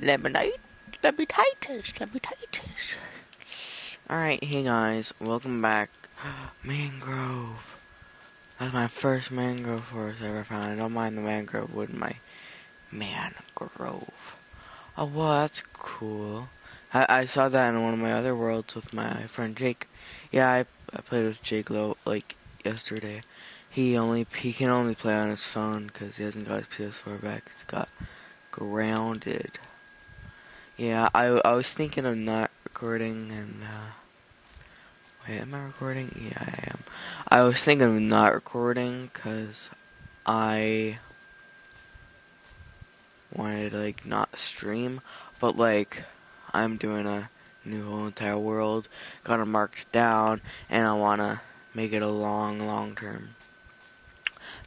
Lemonade, lemon-titus. Alright, hey guys, welcome back. Mangrove. That's my first mangrove forest I ever found. I don't mind the mangrove wood, my mangrove. Oh, well, that's cool. I saw that in one of my other worlds with my friend Jake. Yeah, I played with Jake like yesterday. He can only play on his phone because he hasn't got his PS4 back. It's got grounded. Yeah, I was thinking of not recording and wait, am I recording? Yeah, I am. I was thinking of not recording because I wanted to like not stream, but like I'm doing a new whole entire world, got it marked down, and I wanna make it a long term.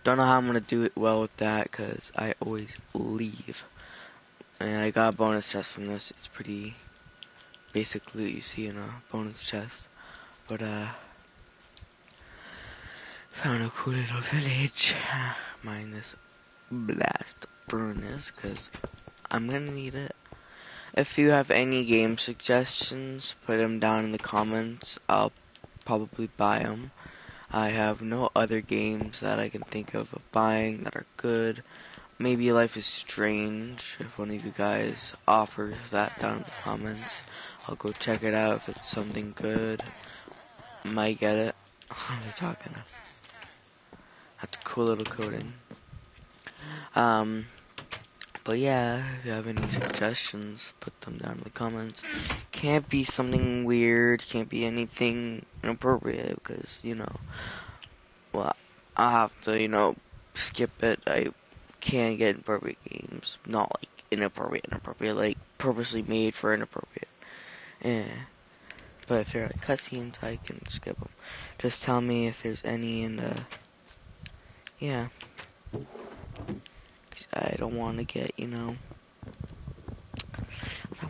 Don't know how I'm gonna do it well with that because I always leave, and I got a bonus chest from this. It's pretty basic loot you see in a bonus chest, but found a cool little village. Mine this blast furnace because I'm gonna need it. If you have any game suggestions, put them down in the comments. I'll probably buy them. I have no other games that I can think of buying that are good. Maybe Life is Strange. If one of you guys offers that down in the comments, I'll go check it out if it's something good. Might get it. What are you talking about? That's a cool little coding. But yeah, if you have any suggestions, put them down in the comments. Can't be something weird, can't be anything inappropriate, because, well, I'll have to, skip it. I can't get inappropriate games. Not like inappropriate, like purposely made for inappropriate. Yeah. But if they're like cutscenes, I can skip them. Just tell me if there's any, and yeah. I don't want to get, I don't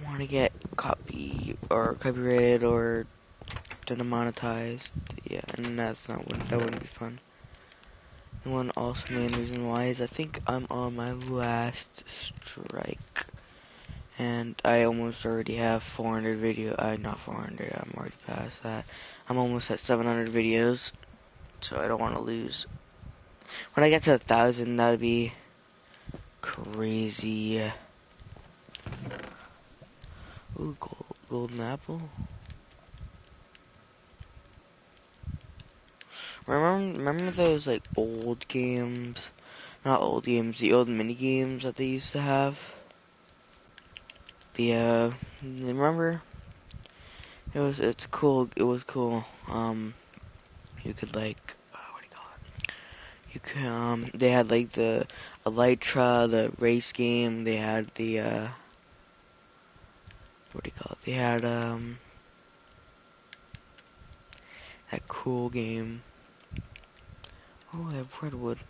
want to get copyrighted or demonetized. Yeah, and that wouldn't be fun. And one also main reason why is I think I'm on my last strike. And I almost already have 400 not 400, I'm already past that. I'm almost at 700 videos, so I don't want to lose. When I get to 1,000, that'd be crazy. Ooh, golden apple. Remember those like old games? Not old games, the old mini games that they used to have. Remember? It's cool. It was cool. You could like, what do you call it? You could they had like the Elytra, the race game. They had the what do you call it? They had that cool game. Oh, they have redwood.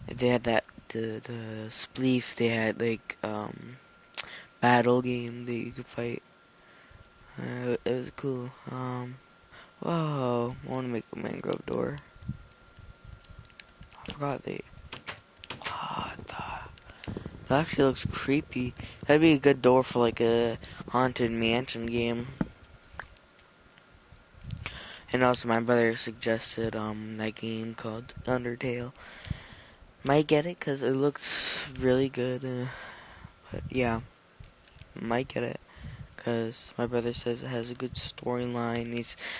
They had the spleef. They had like battle game that you could fight. It was cool. Whoa, I want to make a mangrove door. I forgot what that actually looks creepy. That'd be a good door for like a haunted mansion game. And also my brother suggested that game called Undertale. Might get it because it looks really good. But yeah, might get it because my brother says it has a good storyline.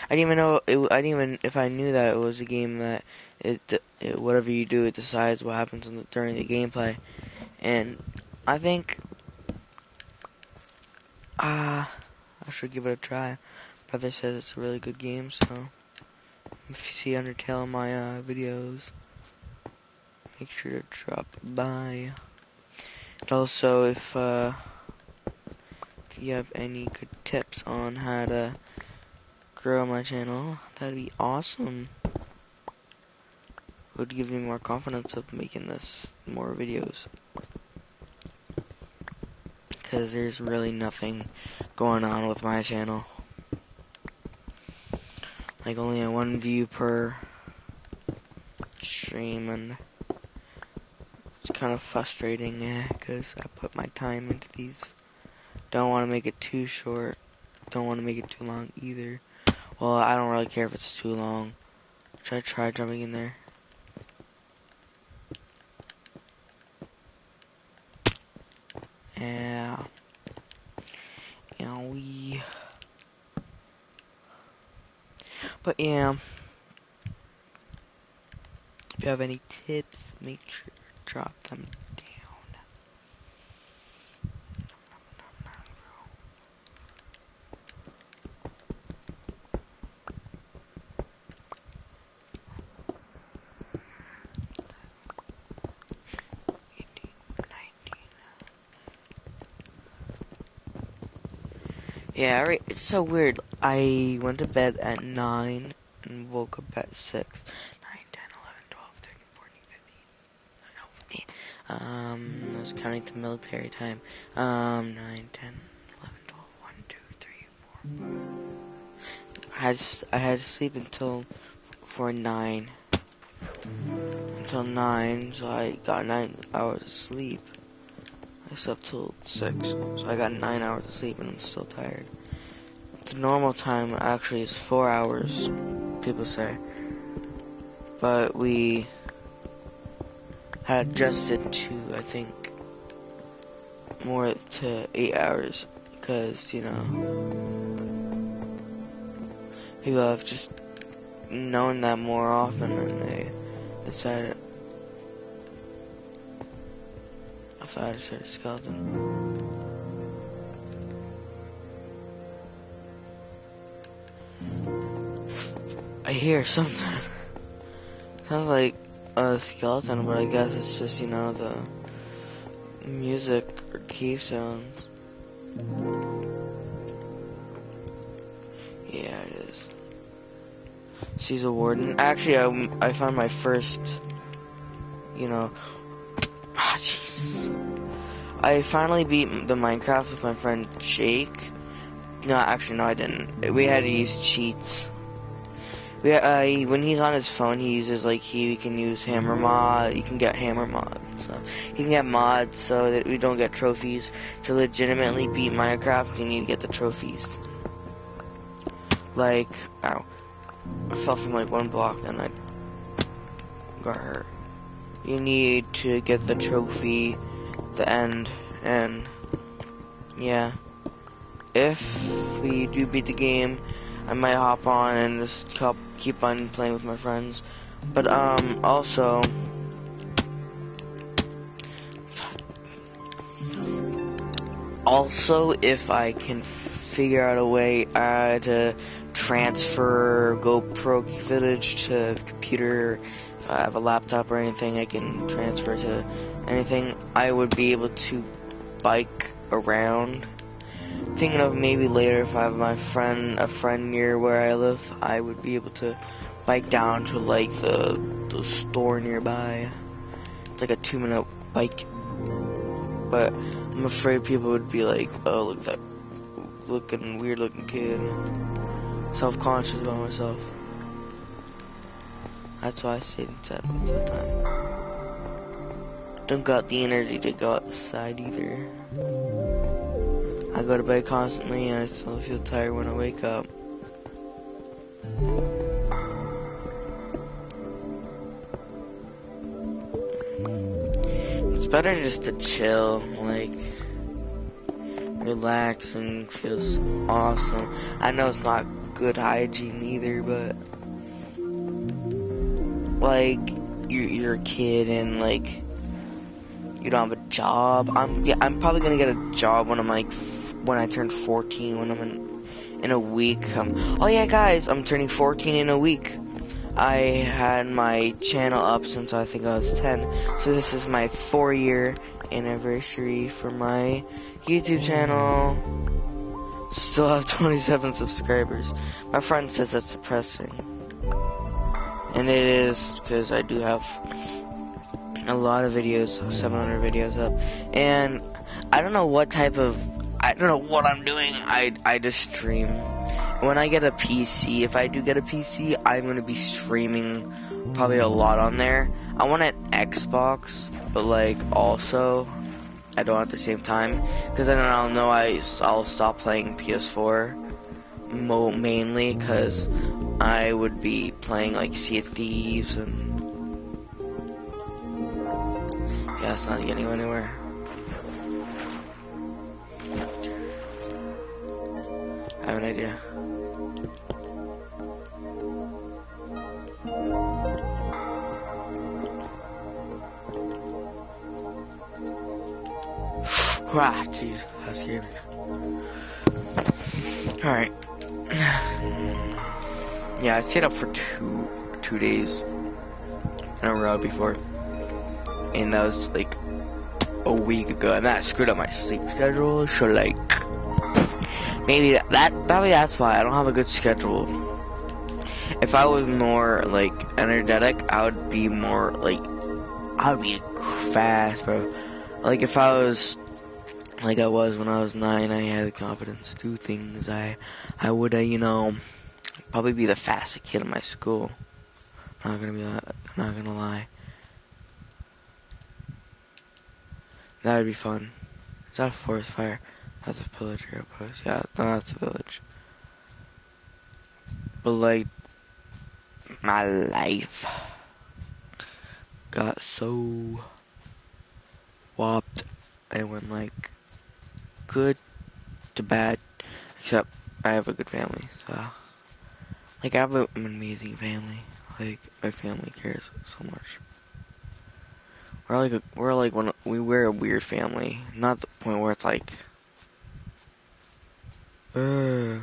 I didn't even know if I knew that it was a game that whatever you do, it decides what happens during the gameplay. And I think I should give it a try. Brother says it's a really good game, so if you see Undertale in my videos, make sure to drop by. And also, if you have any good tips on how to grow my channel, that'd be awesome. Would give me more confidence of making more videos. Because there's really nothing going on with my channel. Like only a 1 view per stream, and It's kind of frustrating, because I put my time into these. Don't want to make it too short. Don't want to make it too long either. Well, I don't really care if it's too long. Should I try jumping in there? Yeah. But yeah. If you have any tips, make sure to drop them down. Yeah, right. It's so weird. I went to bed at 9 and woke up at 6. 9, 10, 11, 12, 13, 14, 15. No, 15. I was counting the military time. 9, 10, 11, 12, 1, 2, 3, 4. I had to sleep until 9. Until 9, so I got 9 hours of sleep. I slept till 6, so I got 9 hours of sleep and I'm still tired. The normal time actually is 4 hours, people say. But we had adjusted to, I think, more to 8 hours. Because, you know, people have just known that more often and they decided I thought I said a skeleton. I hear something. Sounds like a skeleton, but I guess it's just, you know, the music or cave sounds. Yeah, it is. She's a warden. Actually, I found my first, you know, jeez. I finally beat the Minecraft with my friend Jake. No, actually, no, I didn't. We had to use cheats. When he's on his phone, he uses, like, he can use hammer mod. You can get hammer mods. So you can get mods so that we don't get trophies. To legitimately beat Minecraft, you need to get the trophies. Like, ow. I fell from, like, one block and I got hurt. You need to get the trophy, the end, and yeah. If we do beat the game, I might hop on and just keep on playing with my friends. But also, if I can figure out a way to transfer GoPro footage to computer, if I have a laptop or anything I can transfer to anything, I would be able to bike around. Thinking of maybe later, if I have a friend near where I live, I would be able to bike down to, like, the store nearby. It's like a 2-minute bike. But I'm afraid people would be like, oh, look at that weird looking kid. Self-conscious about myself. That's why I stay inside most of the time. Don't got the energy to go outside either. I go to bed constantly and I still feel tired when I wake up. It's better just to chill, like, relax, and feels awesome. I know it's not good hygiene either, but like, you're a kid and, like, you don't have a job. I'm probably gonna get a job when I turn 14, when I'm in a week. Oh yeah, guys, I'm turning 14 in a week. I had my channel up since I think I was 10, so this is my 4-year anniversary for my YouTube channel. Still have 27 subscribers. My friend says that's depressing, and it is, because I do have a lot of videos, 700 videos up, and I don't know what I'm doing. I just stream. When I get a PC, if I do get a PC, I'm gonna be streaming probably a lot on there. I want an Xbox, but like also I don't at the same time, because then I'll know I'll stop playing PS4 mainly because I would be playing like Sea of Thieves and yeah, it's not getting anywhere. I have an idea. Ah, jeez, that scared me. Alright. Yeah, I stayed up for two days in a row before. And that was like a week ago, and that screwed up my sleep schedule, so like maybe probably that's why I don't have a good schedule. If I was more like energetic, I would be more like fast, bro. Like if I was like I was when I was 9, I had the confidence to do things. I would you know, probably be the fastest kid in my school. I'm not gonna lie. That would be fun. Is that a forest fire? That's a pillager outpost. Yeah, no, that's a village. But like, my life got so whopped and went like good to bad, except I have a good family, so like I have an amazing family. Like my family cares so much. We're a weird family, not the point where it's like, what the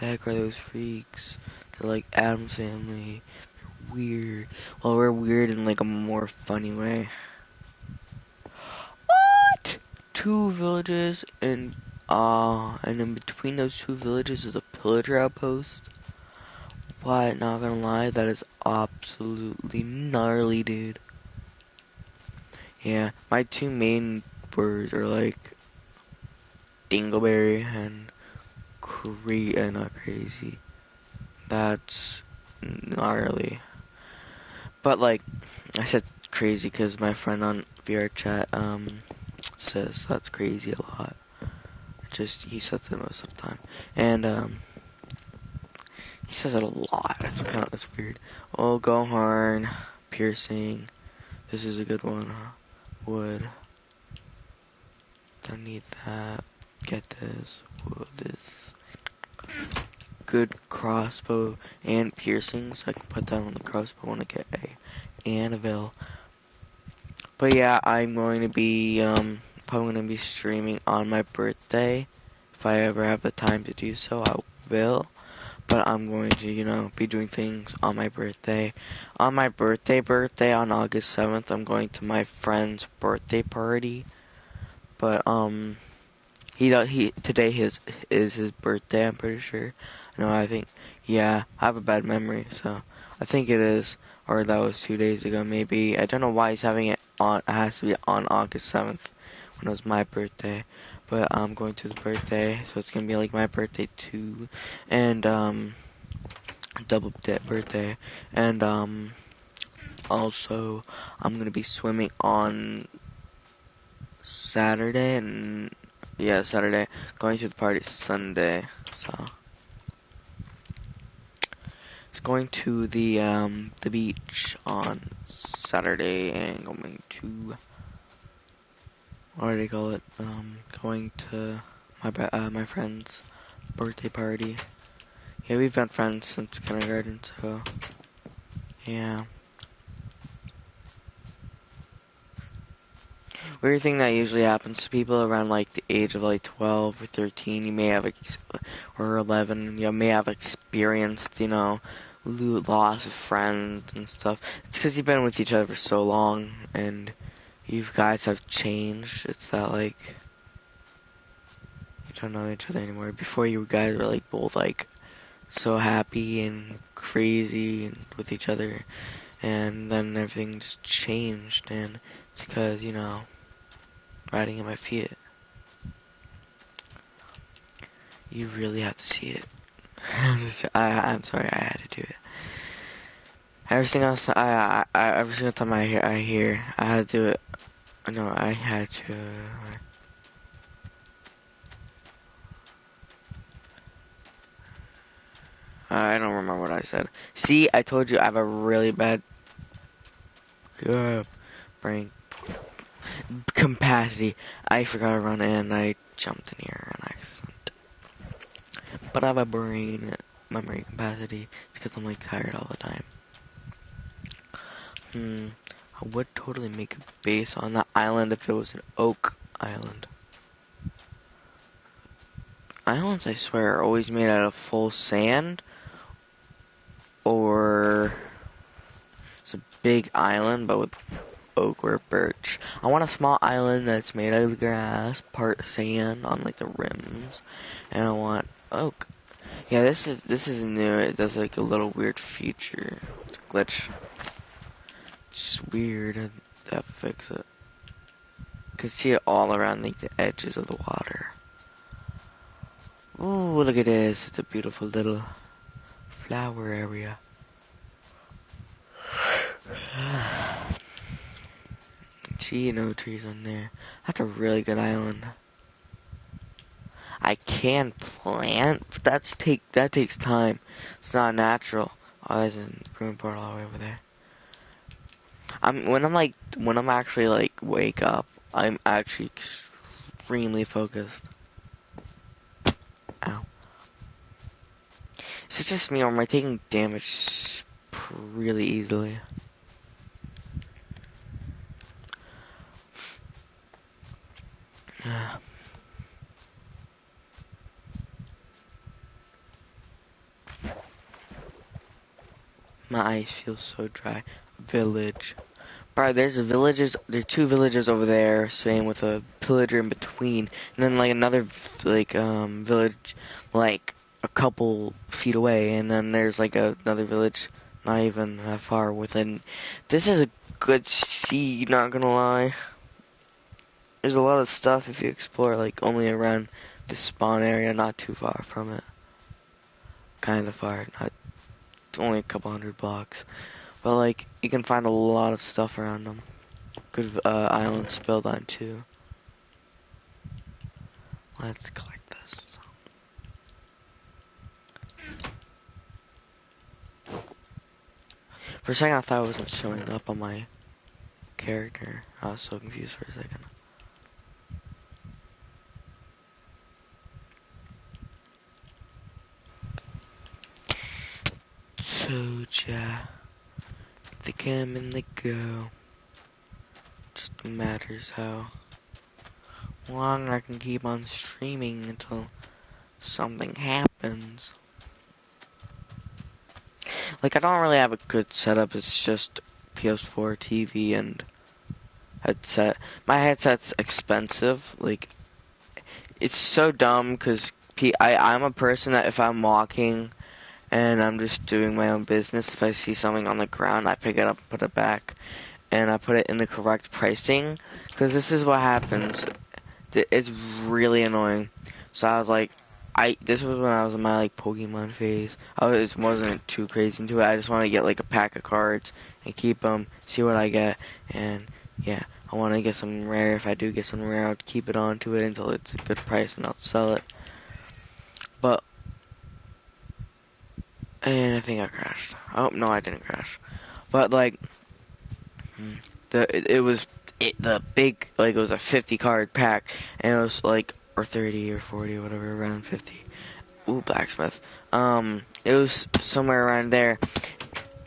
heck are those freaks? They're like Adam's family. They're weird. Well, we're weird in like a more funny way. What? 2 villages and in between those 2 villages is a pillager outpost. What? Not gonna lie, that is absolutely gnarly, dude. Yeah, my 2 main birds are like Dingleberry and not crazy. That's gnarly. But like, I said crazy because my friend on VR chat says that's crazy a lot. He says it most of the time, and he says it a lot. That's weird. Oh, Gohorn, piercing. This is a good one. Huh? Wood. Don't need that. Get this. Wood. This. Good crossbow and piercing, so I can put that on the crossbow when I get a anvil. But yeah, I'm going to be probably going to be streaming on my birthday. If I ever have the time to do so, I will. But I'm going to, you know, be doing things on my birthday. On my birthday on August 7th, I'm going to my friend's birthday party. But today is his birthday, I'm pretty sure. No, I think, yeah, I have a bad memory, so I think it is, or that was 2 days ago, maybe. I don't know why he's having it on, it has to be on August 7th, when it was my birthday, but I'm going to his birthday, so it's gonna be like my birthday too, and, double birthday, and, also, I'm gonna be swimming on Saturday, and, yeah, Saturday, going to the party Sunday, so. Going to the beach on Saturday and going to, what do they call it? Going to my friend's birthday party. Yeah, we've been friends since kindergarten, so yeah. Weird thing that usually happens to people around like the age of like 12 or 13, you may have or 11, you may have experienced, you know, loss of friends and stuff. It's because you've been with each other for so long and you guys have changed. It's that like you don't know each other anymore. Before, you guys were like both like so happy and crazy and with each other, and then everything just changed, and it's because, you know, riding in my feet. You really have to see it. I'm sorry, I had to do it. Every single every single time I hear, I had to do it. No, I had to. I don't remember what I said. See, I told you I have a really bad brain capacity. I forgot to run and I jumped in here on accident. But I have a brain memory capacity because I'm like tired all the time. I would totally make a base on that island if it was an oak island. Islands, I swear, are always made out of full sand, or it's a big island but with oak or birch. I want a small island that's made out of grass, part sand on like the rims, and I want oak. Yeah, this is new. It does like a little weird feature. It's a glitch. It's weird. I have to fix it. You can see it all around like the edges of the water. Ooh, look at this. It's a beautiful little flower area. See, no trees on there. That's a really good island. I can plant, but that takes time. It's not natural. Oh, there's a ruin portal all the way over there. When I'm actually like wake up, I'm actually extremely focused. Ow. Is it just me, or am I taking damage really easily? My eyes feel so dry. Village. Bro, there's two villages over there, same with a pillager in between, and then like another village like a couple feet away, and then there's like another village not even that far within. This is a good seed, not gonna lie. There's a lot of stuff if you explore like only around the spawn area, not too far from it. Kinda far, not only a couple hundred blocks. But like, you can find a lot of stuff around them. Good islands to build on too. Let's collect this. For a second I thought it wasn't showing up on my character. I was so confused for a second. Soja. They come and they go. Just matters how long I can keep on streaming until something happens. Like, I don't really have a good setup. It's just PS4, TV, and headset. My headset's expensive. Like, it's so dumb because I'm a person that if I'm walking and I'm just doing my own business, if I see something on the ground, I pick it up, put it back, and I put it in the correct pricing, because this is what happens. It's really annoying. So I was like, this was when I was in my like Pokemon phase. Wasn't too crazy into it. I just want to get like a pack of cards and keep them, see what I get, and yeah, I want to get some rare. If I do get some rare, I'll keep it on to it until it's a good price and I'll sell it. But and I think I crashed. Oh no, I didn't crash. But like, it was a 50 card pack, and it was like, or 30 or 40 or whatever, around 50. Ooh, blacksmith. It was somewhere around there.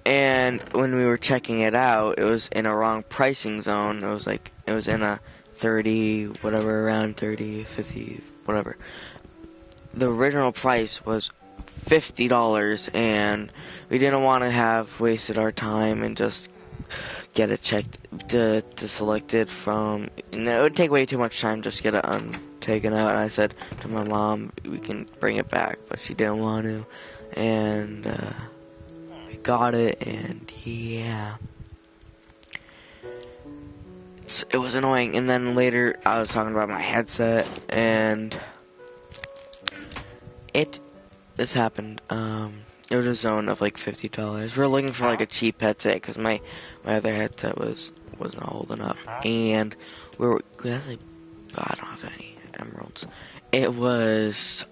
And when we were checking it out, it was in a wrong pricing zone. It was in a 30, whatever, around 30, 50, whatever. The original price was $50, and we didn't want to have wasted our time and just get it checked to select it from. And it would take way too much time just to get it taken out. And I said to my mom, we can bring it back, but she didn't want to. And we got it, and yeah, it was annoying. And then later, I was talking about my headset, and this happened. It was a zone of like $50. We were looking for like a cheap headset because my other headset wasn't holding up, and we actually, I don't have any emeralds. It was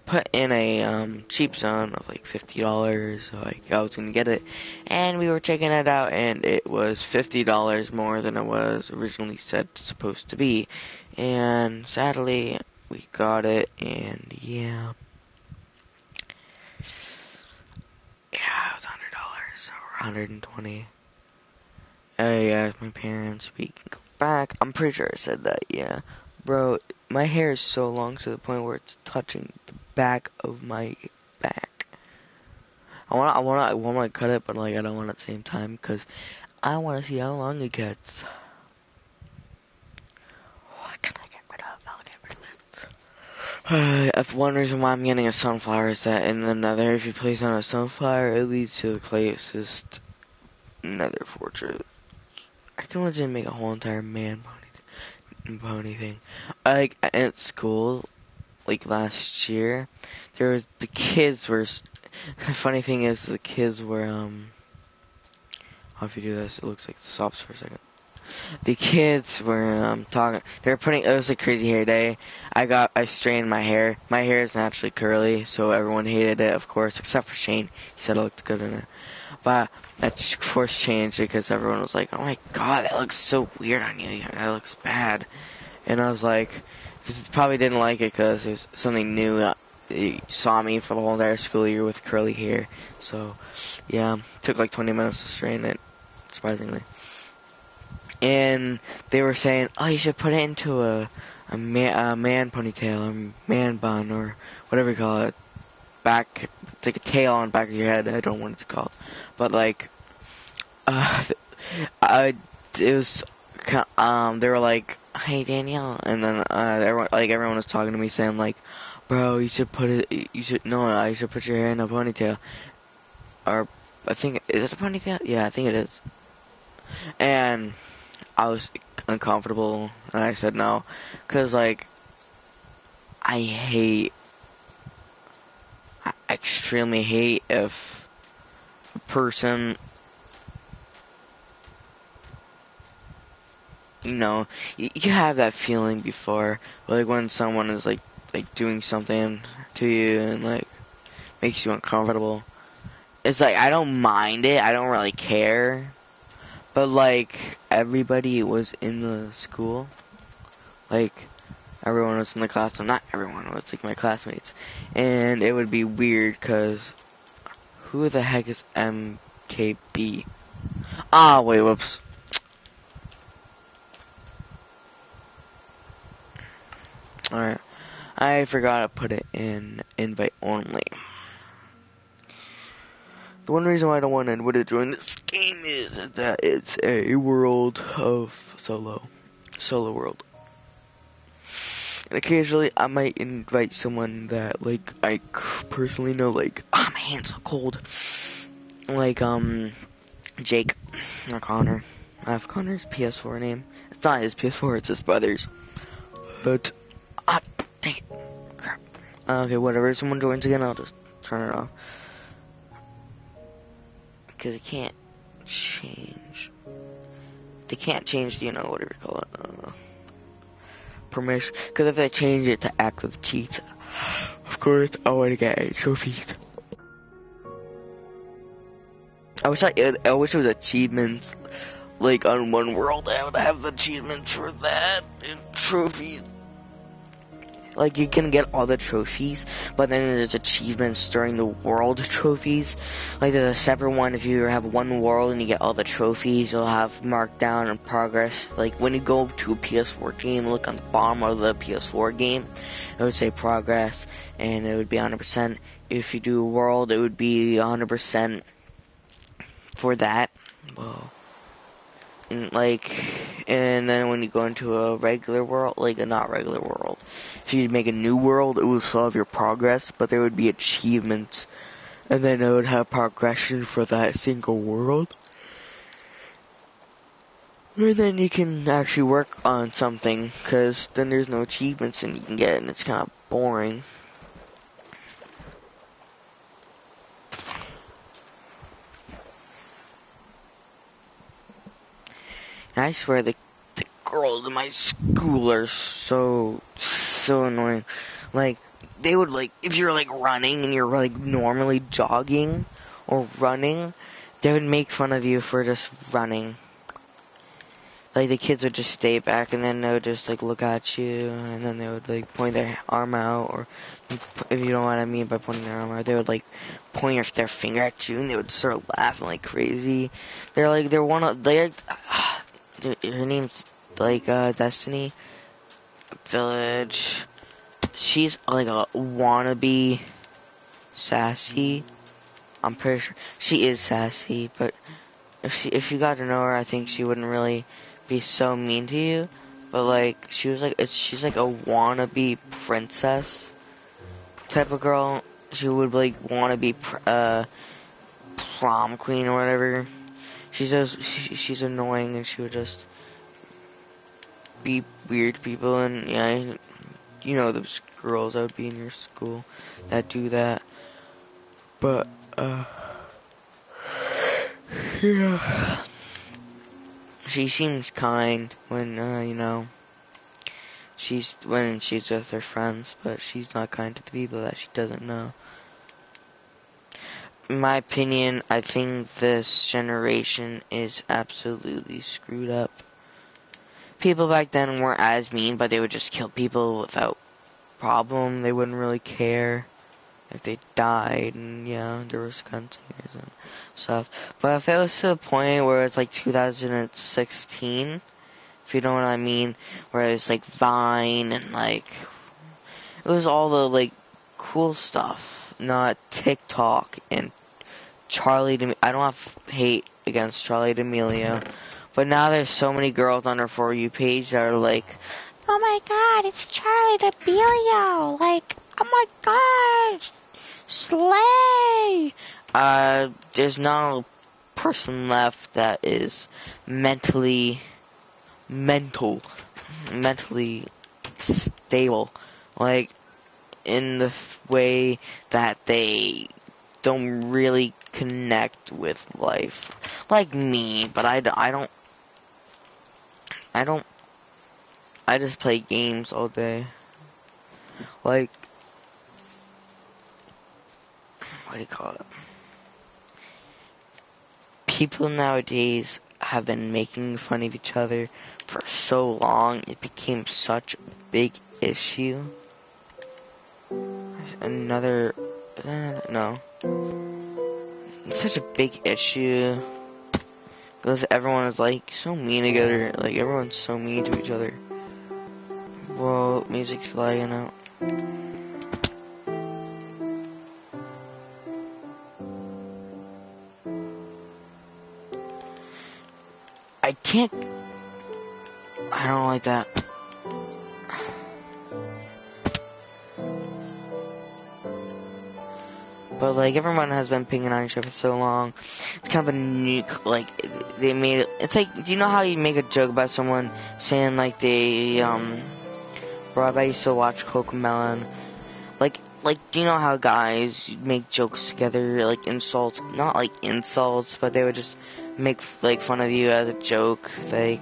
put in a cheap zone of like $50, so like I was gonna get it, and we were checking it out, and it was $50 more than it was originally said supposed to be, and sadly we got it, and yeah, it was $100 or 120. Hey, asked my parents we can go back. I'm pretty sure I said that, yeah. Bro, my hair is so long to the point where it's touching the back of my back. I wanna cut it, but like I don't want it at the same time because I wanna see how long it gets. What can I get rid of? I'll get rid of it. If one reason why I'm getting a sunflower is that in the nether, if you place on a sunflower, it leads to the closest nether fortress. I can legit make a whole entire pony thing. Like at school, like last year, the kids were. The funny thing is, the kids were How if you do this, it looks like it stops for a second. The kids were talking. They were putting. It was a crazy hair day. I straightened my hair. My hair is naturally curly, so everyone hated it, of course, except for Shane. He said it looked good in it. But I of course changed it because everyone was like, "Oh my god, that looks so weird on you. That looks bad." And I was like, probably didn't like it because it was something new. He saw me for the whole entire school year with curly hair. So, yeah, it took like 20 minutes to straighten it, surprisingly. And they were saying, "Oh, you should put it into a man ponytail, or man bun, or whatever you call it. Back, it's like a tail on the back of your head. I don't know what it's called, but like, it was, they were like, 'Hey Danielle,' and then everyone was talking to me saying like, 'Bro, you should put it, you should put your hair in a ponytail,' or I think is it a ponytail? Yeah, I think it is. And I was uncomfortable, and I said no, cause like I extremely hate if a person, you have that feeling before, like when someone is like doing something to you and like makes you uncomfortable. It's like I don't mind it, I don't really care, but like everybody was in the school, like everyone was in the class, so not everyone was like my classmates, and it would be weird because who the heck is MKB? Ah, wait, whoops. Alright, I forgot to put it in invite only. The one reason why I don't want anyone to join this game is that it's a world of solo world. And occasionally I might invite someone that like I personally know, like, my hand's so cold. Like Jake or Connor. I have Connor's PS4 name. It's not his PS4, it's his brother's. But dang it. Crap. Okay, whatever. If someone joins again, I'll just turn it off. Because it can't change. They can't change, whatever you call it. Permission. Because if I change it to active cheats, of course, I want to get trophies. I wish it was achievements. Like on one world, I would have achievements for that and trophies. Like you can get all the trophies, but then there's achievements during the world trophies. Like there's a separate one. If you have one world and you get all the trophies, you'll have marked down in progress. Like when you go to a PS4 game, look on the bottom of the PS4 game, it would say progress, and it would be 100%. If you do a world, it would be 100% for that. Whoa. And then when you go into a regular world, like a not regular world, if you make a new world, it will still have your progress, but there would be achievements, and then it would have progression for that single world. And then you can actually work on something, because then there's no achievements and you can get it, and it's kind of boring. And I swear the girls in my school are so annoying. Like, they would, like, if you're, like, running and you're, like, normally jogging or running, they would make fun of you for just running. Like, the kids would just stay back, and then they would just, like, look at you, and then they would, like, point their arm out, or if you know what I mean by pointing their arm out, they would, like, point their finger at you, and they would start laughing like crazy. They're one of, her name's, like, Destiny Village. She's, like, a wannabe sassy. I'm pretty sure she is sassy, but if you got to know her, I think she wouldn't really be so mean to you. But like she's like a wannabe princess type of girl. She would like want to be prom queen or whatever. She's annoying, and she would just be weird to people. And yeah, you know those girls that would be in your school that do that. But yeah. She seems kind when, you know, when she's with her friends, but she's not kind to the people that she doesn't know. In my opinion, I think this generation is absolutely screwed up. People back then weren't as mean, but they would just kill people without problem. They wouldn't really care if they died, and yeah, there was gunslinger and stuff. But if it was to the point where it's like 2016, if you know what I mean, where it's like Vine and like it was all the like cool stuff, not TikTok and Charlie D'Amelio. I don't have hate against Charlie D'Amelio, but now there's so many girls on her For You page that are like, oh my god, it's Charlie D'Amelio, like, oh my god, slay! There's not a person left that is mentally stable, like, in the way that they don't really connect with life, like me. But I just play games all day. Like, what do you call it? People nowadays have been making fun of each other for so long, it became such a big issue. It's such a big issue because everyone is like so mean together. Like, everyone's so mean to each other. Well, music's lagging out. I don't like that. But like, everyone has been picking on each other for so long. It's kind of a new, like, they made it. It's like, do you know how you make a joke about someone saying like bro, I used to watch Cocomelon. Like, do you know how guys make jokes together, like insults, not like insults, but they would just make like fun of you as a joke. Like,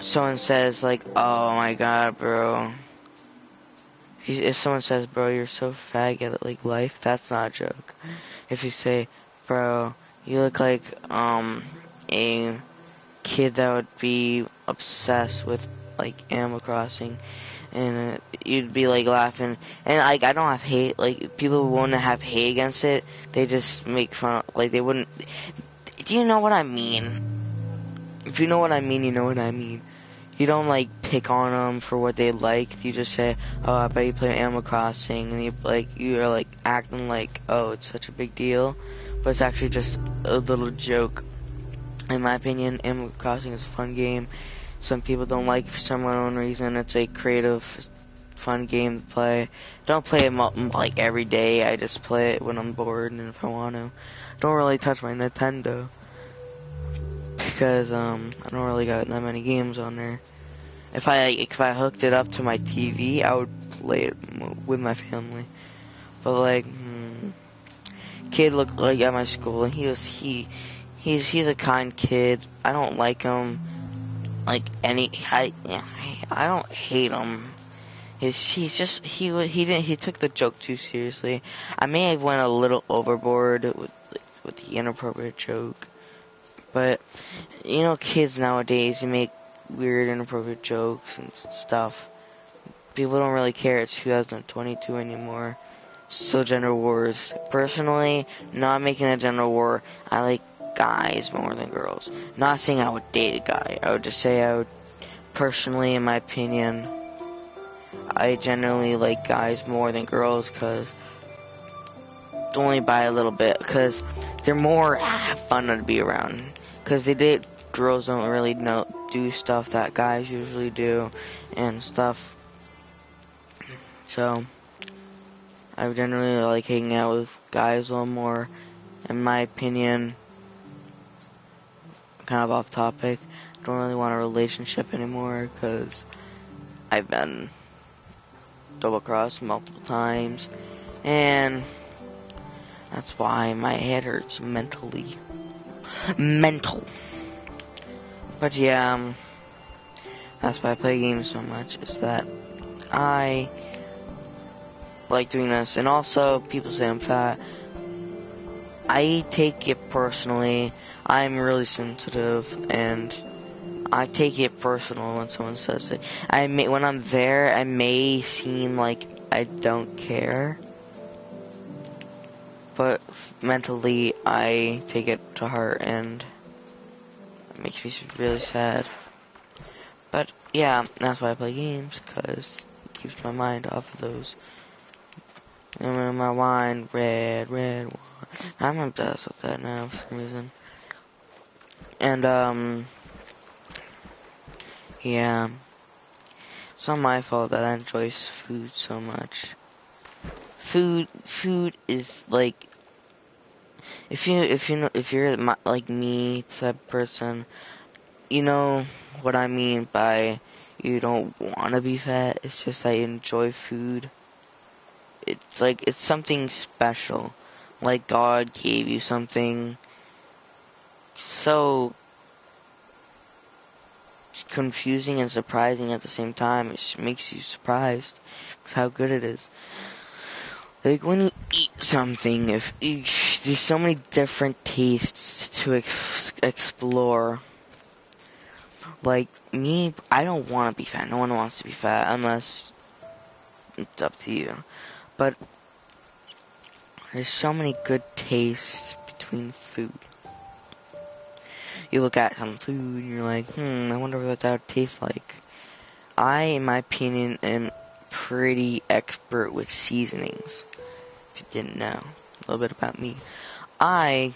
someone says like, oh my god, bro. If someone says, bro, you're so faggot at like life, that's not a joke. If you say, bro, you look like a kid that would be obsessed with like Animal Crossing, and you'd be like laughing. And like, I don't have hate. Like, people wouldn't have hate against it. They just make fun. Like, they wouldn't. Do you know what I mean? If you know what I mean, you know what I mean. You don't like pick on them for what they like. You just say, "Oh, I bet you play Animal Crossing," and you're like acting like, "Oh, it's such a big deal," but it's actually just a little joke. In my opinion, Animal Crossing is a fun game. Some people don't like it for some unknown reason. It's a creative, fun game to play. Don't play it like every day. I just play it when I'm bored and if I want to. Don't really touch my Nintendo because I don't really got that many games on there. If I hooked it up to my TV, I would play it with my family. But like, kid looked like at my school, and he he's a kind kid. I don't like him. Like I don't hate him. He's just he took the joke too seriously. I may have went a little overboard with the inappropriate joke, but you know, kids nowadays, you make weird inappropriate jokes and stuff. People don't really care. It's 2022 anymore. Still gender wars. Personally, not making a gender war. I like guys more than girls. Not saying I would date a guy. I would just say I would, personally, in my opinion, I generally like guys more than girls, because only by a little bit, because they're more fun to be around. Because girls don't really do stuff that guys usually do and stuff. So I generally like hanging out with guys a little more. In my opinion, kind of off topic, I don't really want a relationship anymore, because I've been double-crossed multiple times, and that's why my head hurts mentally. But yeah, that's why I play games so much, is that I like doing this. And also, people say I'm fat. I take it personally. I'm really sensitive, and I take it personal when someone says it. When I'm there, I may seem like I don't care, but mentally, I take it to heart, and it makes me really sad. But yeah, that's why I play games, because it keeps my mind off of those. And my wine, red wine. I'm obsessed with that now for some reason. And yeah, it's not my fault that I enjoy food so much. Food is like, if you're like me type of person, you know what I mean by you don't want to be fat. It's just I enjoy food. It's like, it's something special. Like God gave you something so confusing and surprising at the same time. It makes you surprised because how good it is. Like when you eat something, there's so many different tastes to explore. Like me, I don't want to be fat. No one wants to be fat unless it's up to you. But there's so many good tastes between food. You look at some food and you're like, I wonder what that would taste like. I, in my opinion, am pretty expert with seasonings. If you didn't know a little bit about me, I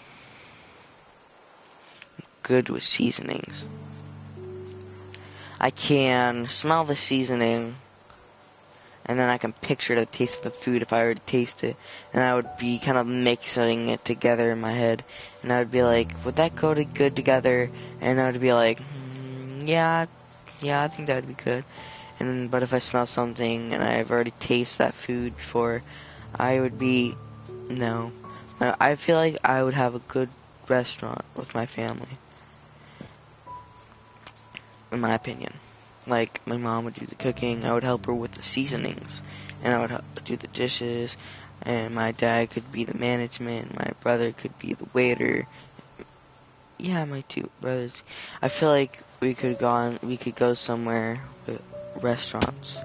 am good with seasonings. I can smell the seasoning, and then I can picture the taste of the food if I were to taste it, and I would be kind of mixing it together in my head, and I would be like, would that go good together? And I would be like, yeah, I think that would be good. But if I smell something and I've already tasted that food before, I would be, no. I feel like I would have a good restaurant with my family, in my opinion. Like, my mom would do the cooking, I would help her with the seasonings, and I would help do the dishes, and my dad could be the management, my brother could be the waiter. Yeah, my two brothers. I feel like we could go somewhere with restaurants.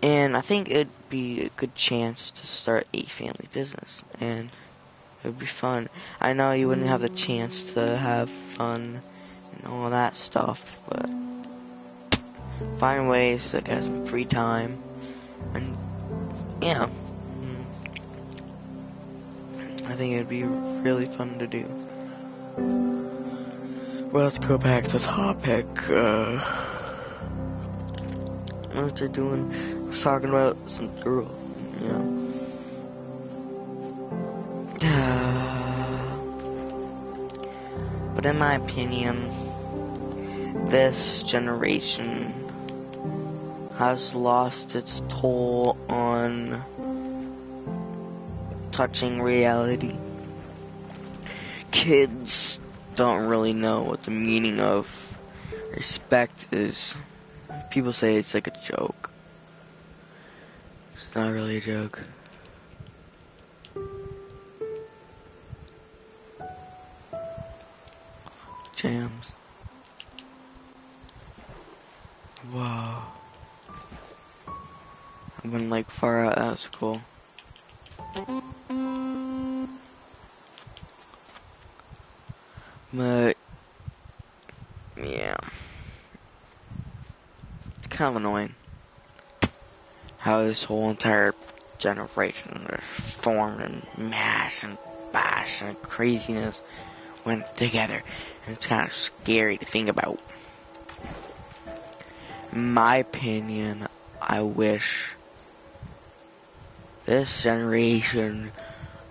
And I think it'd be a good chance to start a family business, and it would be fun. I know you wouldn't have the chance to have fun and all that stuff, but find ways to get some free time, and yeah, I think it'd be really fun to do. Well, let's go back to the topic. What they're doing? I was talking about some girl, But in my opinion, this generation has lost its toll on touching reality. kids don't really know what the meaning of respect is. People say it's like a joke. It's not really a joke. Jams. Wow. I went like far out, that was cool. But yeah. It's kind of annoying how this whole entire generation is formed and mass and bash and craziness went together. And it's kind of scary to think about. In my opinion, I wish this generation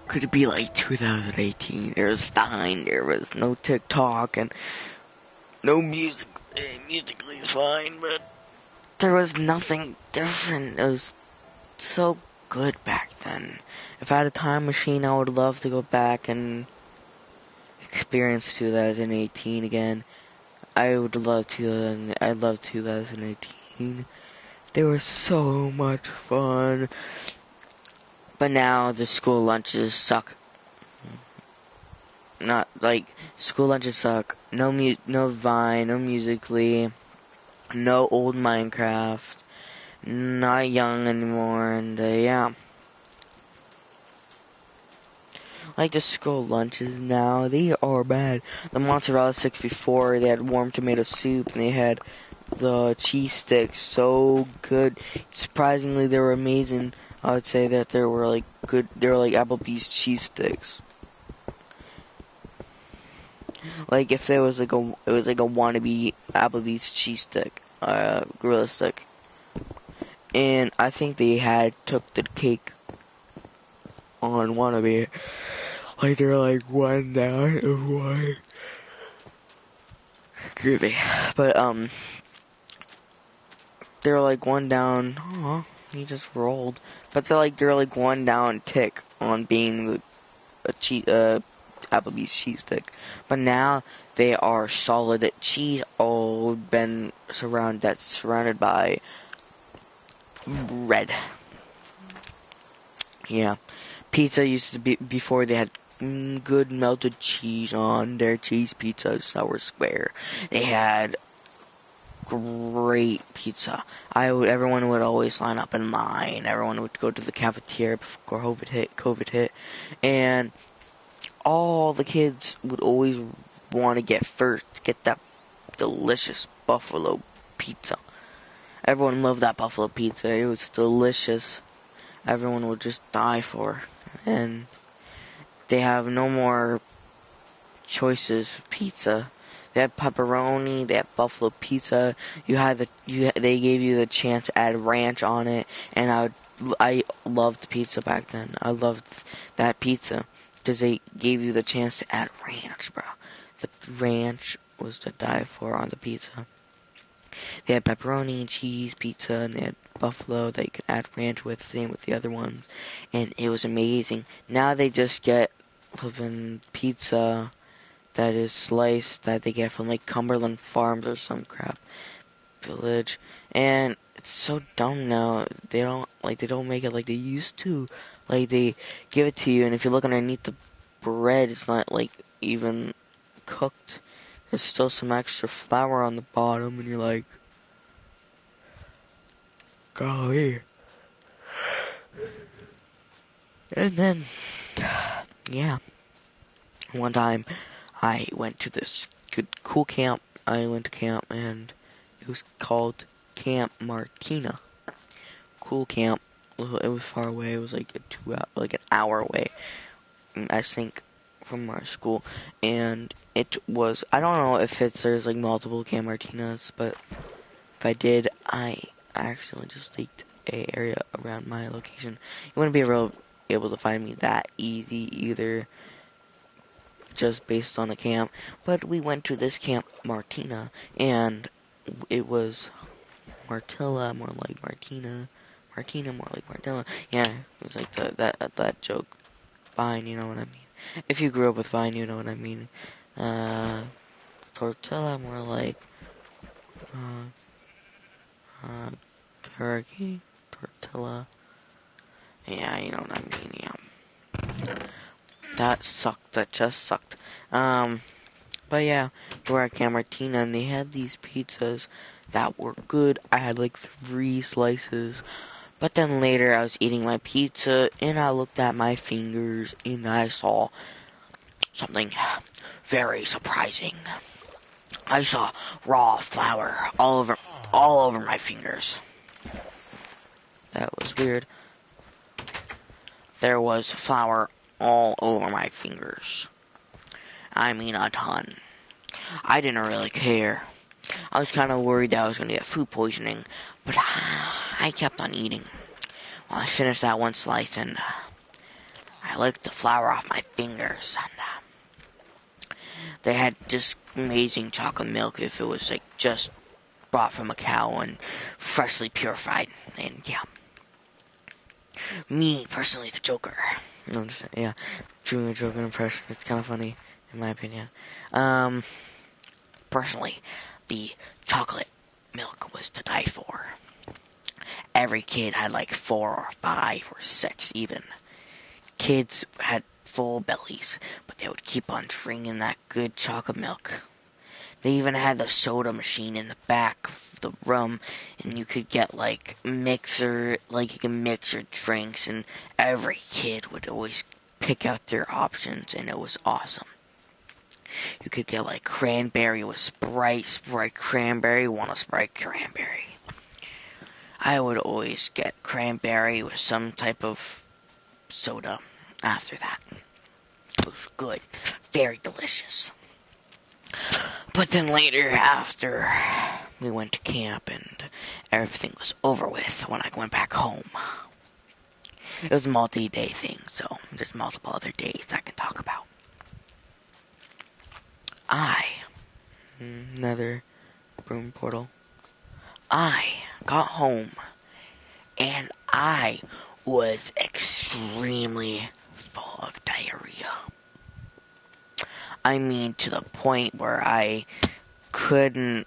could be like 2018. There was Vine, there was no TikTok, and no music. Musically is fine, but there was nothing different. It was so good back then. If I had a time machine, I would love to go back and experience 2018 again. I love 2018. They were so much fun. But now the school lunches suck. Not like school lunches suck. No Vine, no Musical.ly, no old Minecraft, not young anymore, and yeah. Like the school lunches now, they are bad. The mozzarella sticks before, they had warm tomato soup, and they had the cheese sticks, so good. Surprisingly, they were amazing. I would say that they were like good. They were like Applebee's cheese sticks. Like if there was like it was like a wannabe Applebee's cheese stick, gorilla stick, and I think they had took the cake on wannabe. Like they're like one down and one. Groovy, but they're like one down. Oh, he just rolled. But they're like one down tick on being a Applebee's cheese stick. But now they are solid cheese, all been surrounded by bread. Yeah, pizza used to be before they had good melted cheese on their cheese pizzas that were square. They had great pizza. Everyone would always line up in line. Everyone would go to the cafeteria before COVID hit, and all the kids would always want to get first, get that delicious buffalo pizza. Everyone loved that buffalo pizza. It was delicious. Everyone would just die for. And they have no more choices of pizza. They had pepperoni, they had buffalo pizza. They gave you the chance to add ranch on it, and I loved pizza back then. I loved that pizza because they gave you the chance to add ranch, bro. The ranch was to die for on the pizza. They had pepperoni, cheese, pizza, and they had buffalo that you could add ranch with, same with the other ones, and it was amazing. Now they just get flippin' pizza that is sliced that they get from like Cumberland Farms or some crap village, and it's so dumb now. They don't make it like they used to. Like they give it to you, and if you look underneath the bread, it's not like even cooked. There's still some extra flour on the bottom, and you're like, golly. And then, yeah, one time I went to this cool camp. I went to camp, and it was called Camp Martina. Cool camp. It was far away. It was like an hour away, I think, from our school. And it was, I don't know if there's like multiple Camp Martinas, but if I did, I actually just leaked a area around my location. You wouldn't be able to find me that easy either, just based on the camp. But we went to this Camp Martina, and it was Martilla, more like Martina. Martina, more like Martilla. Yeah, it was like that joke. Fine, you know what I mean. If you grew up with Vine, you know what I mean. Tortilla, more like, hurricane, tortilla. Yeah, you know what I mean, yeah. That sucked, that just sucked. But yeah, we're at Camartina, and they had these pizzas that were good. I had like 3 slices. But then later, I was eating my pizza, and I looked at my fingers, and I saw something very surprising. I saw raw flour all over my fingers. That was weird. There was flour all over my fingers. I mean a ton. I didn't really care. I was kind of worried that I was going to get food poisoning, but I kept on eating. Well, I finished that 1 slice, and I licked the flour off my fingers, and they had just amazing chocolate milk if it was like just bought from a cow and freshly purified. And yeah, me personally, the Joker. No, yeah, doing a Joker impression. It's kind of funny, in my opinion. Personally, the chocolate milk was to die for. Every kid had like 4 or 5 or 6 even. Kids had full bellies, but they would keep on drinking that good chocolate milk. They even had the soda machine in the back of the room, and you could get like mixer, like you can mix your drinks, and every kid would always pick out their options, and it was awesome. You could get like cranberry with Sprite, Sprite cranberry, want a Sprite cranberry. I would always get cranberry with some type of soda after that. It was good. Very delicious. But then later, after we went to camp and everything was over with, when I went back home, it was a multi-day thing, so there's multiple other days I can talk about. Another room portal. I got home, and I was extremely full of diarrhea. I mean, to the point where I couldn't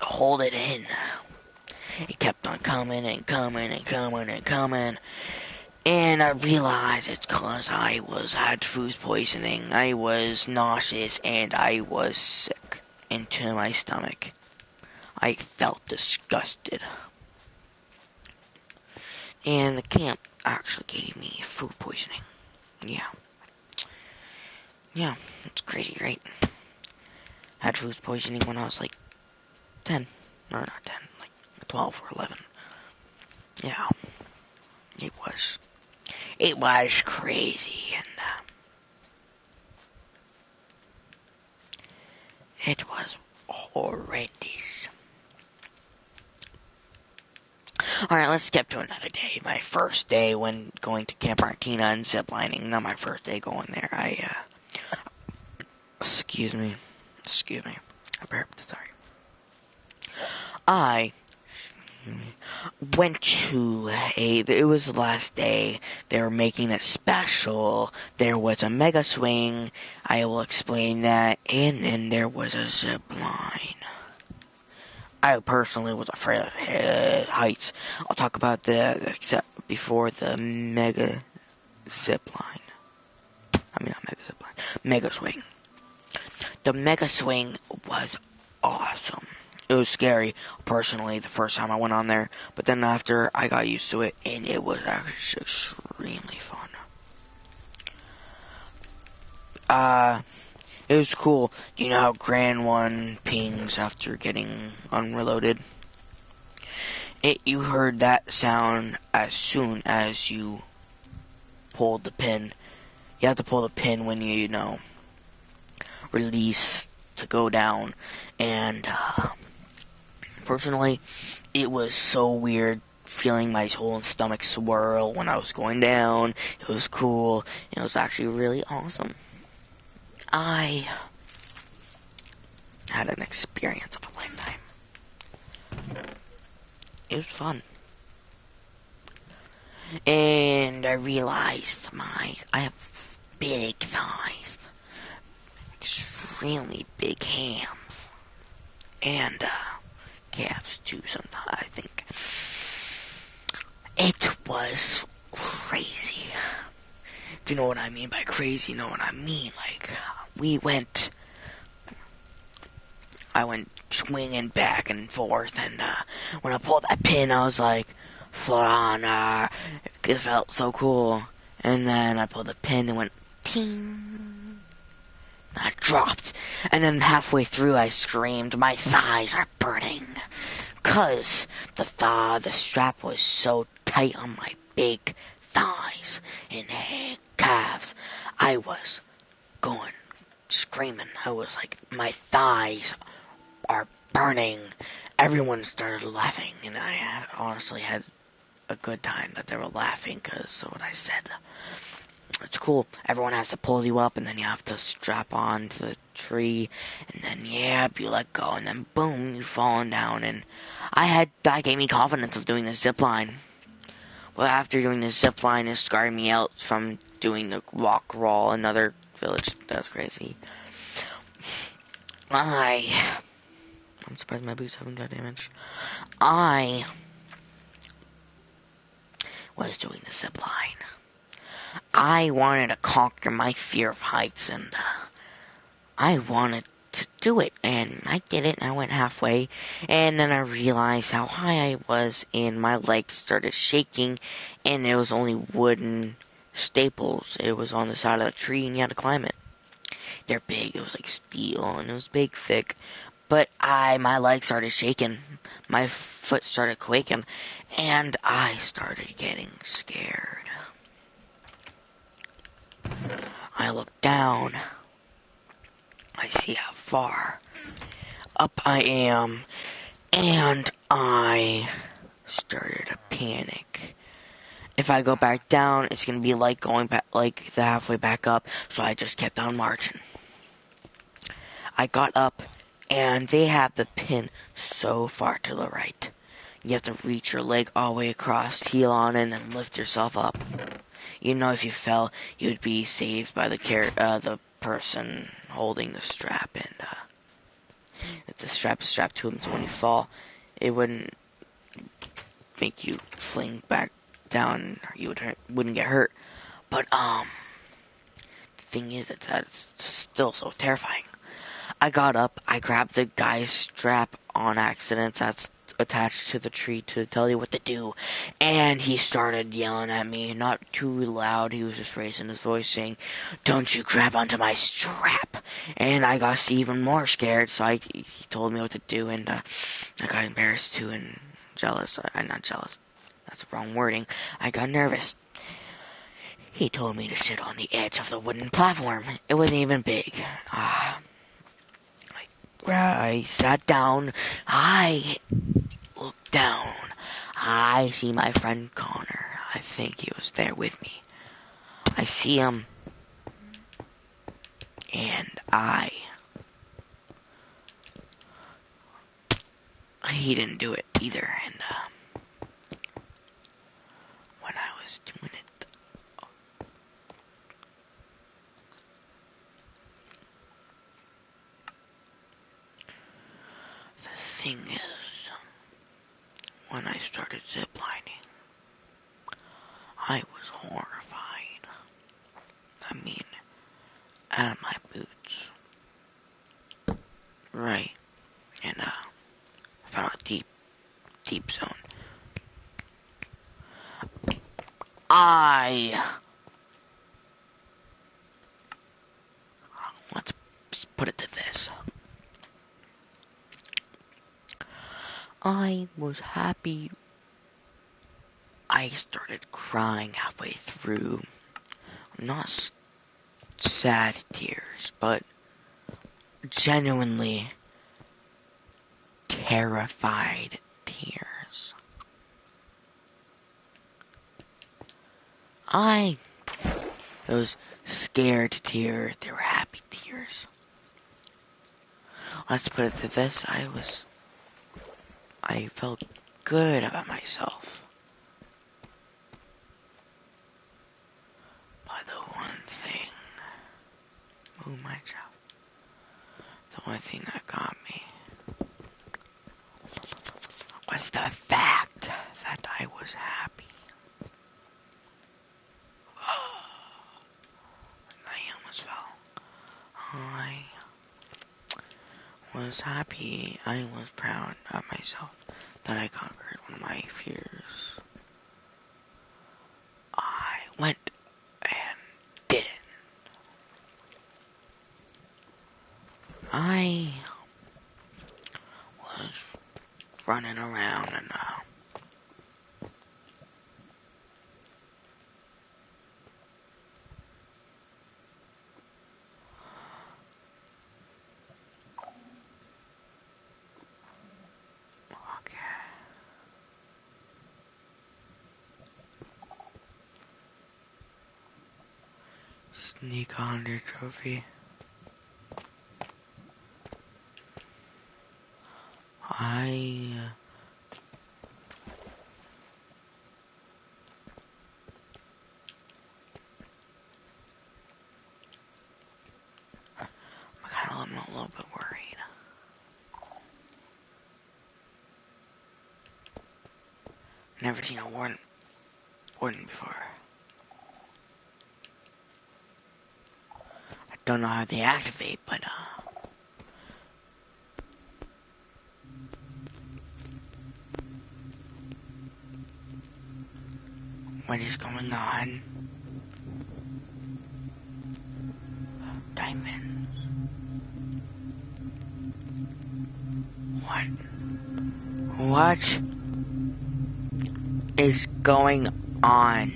hold it in. It kept on coming and coming and coming and coming. And I realized it's because I had food poisoning. I was nauseous and I was sick into my stomach. I felt disgusted. And the camp actually gave me food poisoning. Yeah. Yeah, it's crazy, right? I had food poisoning when I was like 10. Or not 10, like 12 or 11. Yeah. It was crazy, and it was horrendous. Alright, let's skip to another day. My first day when going to Camp Martina and ziplining. Not my first day going there. Excuse me. I burped, sorry. I went to it was the last day. They were making it special. There was a mega swing. I will explain that. And then there was a zip line. I personally was afraid of heights. I'll talk about before the mega zip line. Mega swing. The mega swing was awesome. It was scary, personally, the first time I went on there, but then after I got used to it, and it was actually extremely fun. It was cool. You know how Grand 1 pings after getting unreloaded? You heard that sound as soon as you pulled the pin. You have to pull the pin when you release to go down, and personally, it was so weird feeling my whole stomach swirl when I was going down. It was cool. It was actually really awesome. I had an experience of a lifetime. It was fun. And I realized I have big thighs, extremely big hams, and calves too sometimes, I think. It was crazy. Do you know what I mean by crazy? You know what I mean? Like, I went swinging back and forth, and when I pulled that pin, I was like, For Honor. It felt so cool. And then I pulled the pin and went, ting. I dropped. And then halfway through, I screamed, my thighs are burning. 'Cause the strap was so tight on my big thighs and calves. I was going screaming. I was like, my thighs are burning. Everyone started laughing, and I honestly had a good time that they were laughing because of what I said. It's cool. Everyone has to pull you up, and then you have to strap on to the tree, and then, yep, you let go, and then, boom, you're falling down, and that gave me confidence of doing the zip line. Well, after doing the zip line, it scarred me out from doing the rock crawl, another village. That's crazy. I'm surprised my boots haven't got damaged. I was doing the zip line. I wanted to conquer my fear of heights, and I wanted to do it, and I did it, and I went halfway, and then I realized how high I was, and my legs started shaking, and it was only wooden staples. It was on the side of the tree, and you had to climb it. They're big. It was like steel, and it was big, thick. But my legs started shaking. My foot started quaking, and I started getting scared. I looked down. I see how far up I am, and I started to panic. If I go back down, it's gonna be like going back, like the halfway back up, so I just kept on marching. I got up, and they have the pin so far to the right. You have to reach your leg all the way across, heel on, and then lift yourself up. You know, if you fell, you'd be saved by the person holding the strap, and if the strap is strapped to him, so when you fall, it wouldn't make you fling back down. You wouldn't get hurt. But the thing is, it's still so terrifying. I got up, I grabbed the guy's strap on accident that's attached to the tree to tell you what to do, and he started yelling at me, not too loud, he was just raising his voice saying, don't you grab onto my strap, and I got even more scared, so he told me what to do, and I got embarrassed too, and jealous. I'm not jealous, that's the wrong wording. I got nervous. He told me to sit on the edge of the wooden platform. It wasn't even big. I sat down. I looked down. I see my friend Connor. I think he was there with me. I see him. And he didn't do it either. And when I was doing it, the thing is, when I started ziplining, I was horrified. I mean, out of my boots. Right. And I found a deep zone. Let's put it to this. I was happy. I started crying halfway through. Not sad tears, but genuinely terrified tears. Those scared tears, they were happy tears. Let's put it to this, I felt good about myself. But the one thing Oh my job. The only thing that got me was the fact that I was happy. I almost fell. I was happy. I was proud of myself that I conquered one of my fears. I went and did it. I was running around and okay. Sneak on your trophy. I'm a little bit worried. Never seen a warden before. I don't know how they activate, but what is going on? Diamonds. What is going on?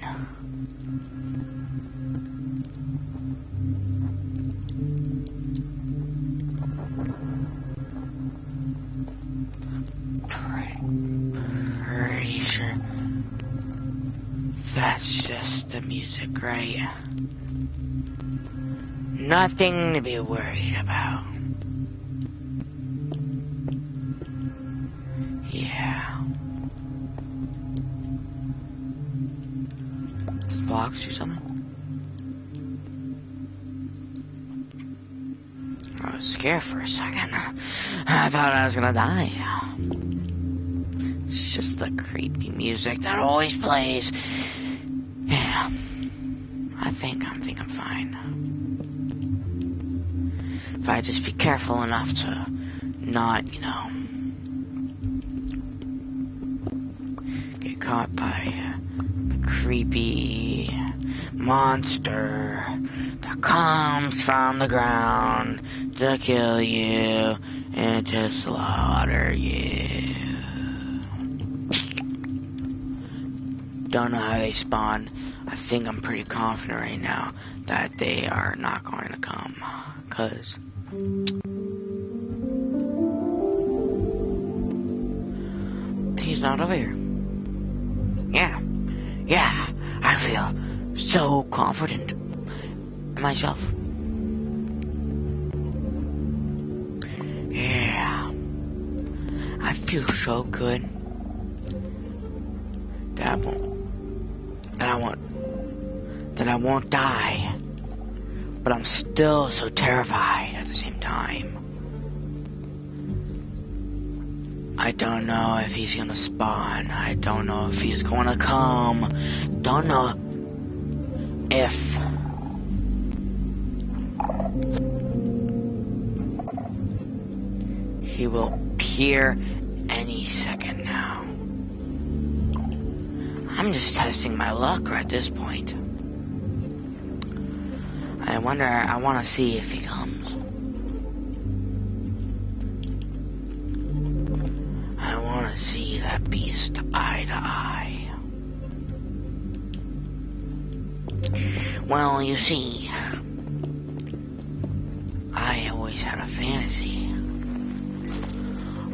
Pretty sure that's just the music, right? Nothing to be worried about. Yeah. Does blocks do something? I was scared for a second. I thought I was gonna die. It's just the creepy music that always plays. Yeah. I think I'm fine. If I just be careful enough to not, get caught by a creepy monster that comes from the ground to kill you and to slaughter you. Don't know how they spawn. I think I'm pretty confident right now that they are not going to come, cause he's not over here. Yeah, I feel so confident in myself. Yeah, I feel so good that I won't die, but I'm still so terrified at the same time. I don't know if he's gonna spawn. I don't know if he's gonna come. Don't know if he will appear any second now. I'm just testing my luck at this point. I want to see if he comes. I want to see that beast eye to eye. Well, you see, I always had a fantasy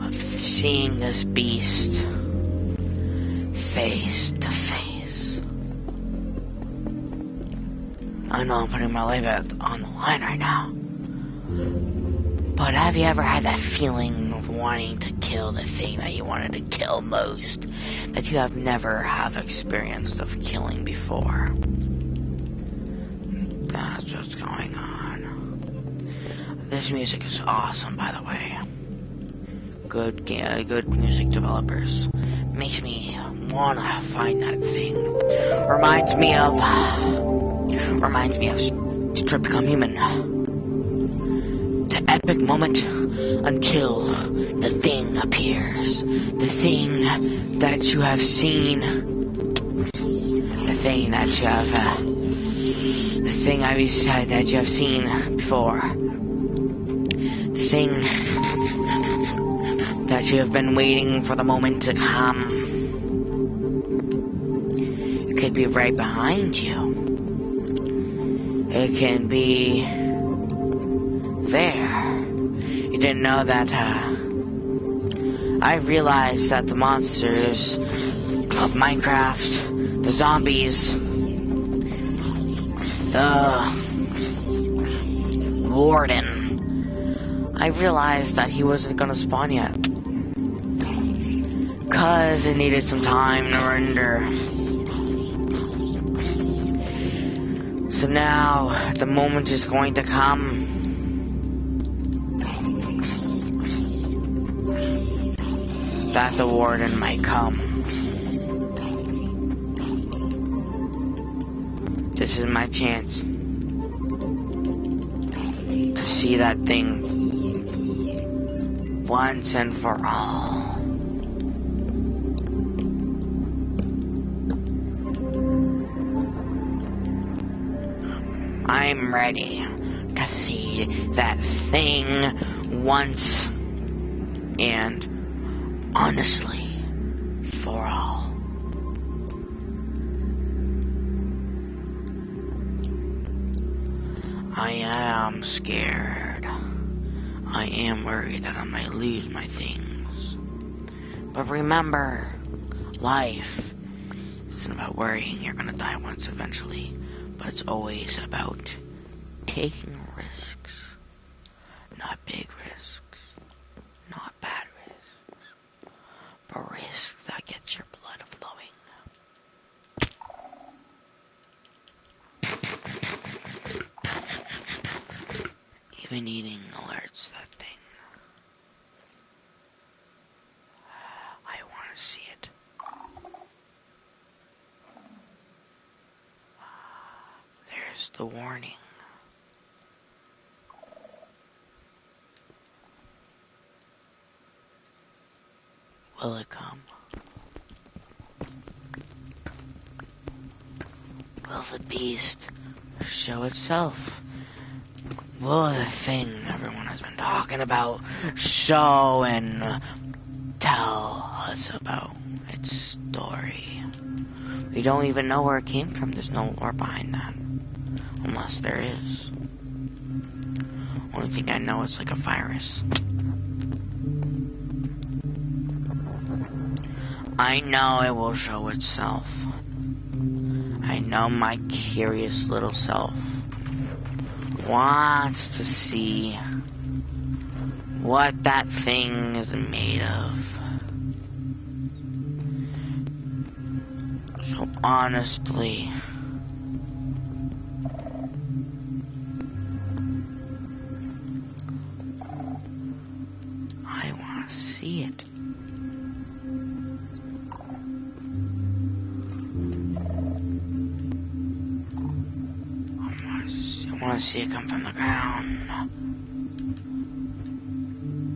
of seeing this beast face to face. I know I'm putting my life on the line right now, but have you ever had that feeling of wanting to kill the thing that you wanted to kill most, that you have never have experienced of killing before? That's what's going on. This music is awesome, by the way. Good music developers. Makes me wanna find that thing. Reminds me of Detroit Become Human. The epic moment until the thing appears. The thing that you have seen. The thing that you have that you have seen before. The thing that you have been waiting for the moment to come. It could be right behind you. It can be there. You didn't know that, I realized that the monsters of Minecraft, the zombies, the warden, I realized that he wasn't gonna spawn yet. Cause it needed some time to render. So now, the moment is going to come. That the warden might come. This is my chance to see that thing once and for all. I'm ready to see that thing once and honestly for all. I am scared. I am worried that I might lose my things. But remember, life isn't about worrying you're gonna die once eventually. But it's always about taking risks. Not big risks. Not bad risks. But risks that get your blood flowing. Even eating alerts that thing. I want to see it. There's the warning. Will it come? Will the beast show itself? Will the thing everyone has been talking about show and tell us about its story? We don't even know where it came from. There's no lore behind that. Unless there is. Only thing I know is like a virus. I know it will show itself. I know my curious little self wants to see what that thing is made of. So honestly, I want to see it. I want to see it come from the ground.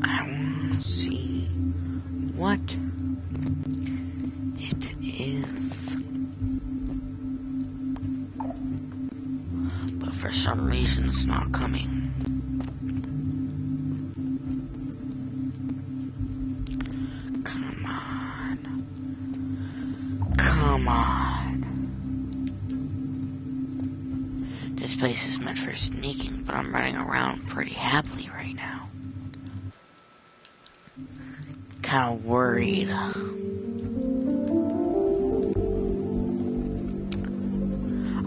I want to see what it is. But for some reason it's not coming. Come on. Come on. This place is meant for sneaking, but I'm running around pretty happily right now. Kind of worried.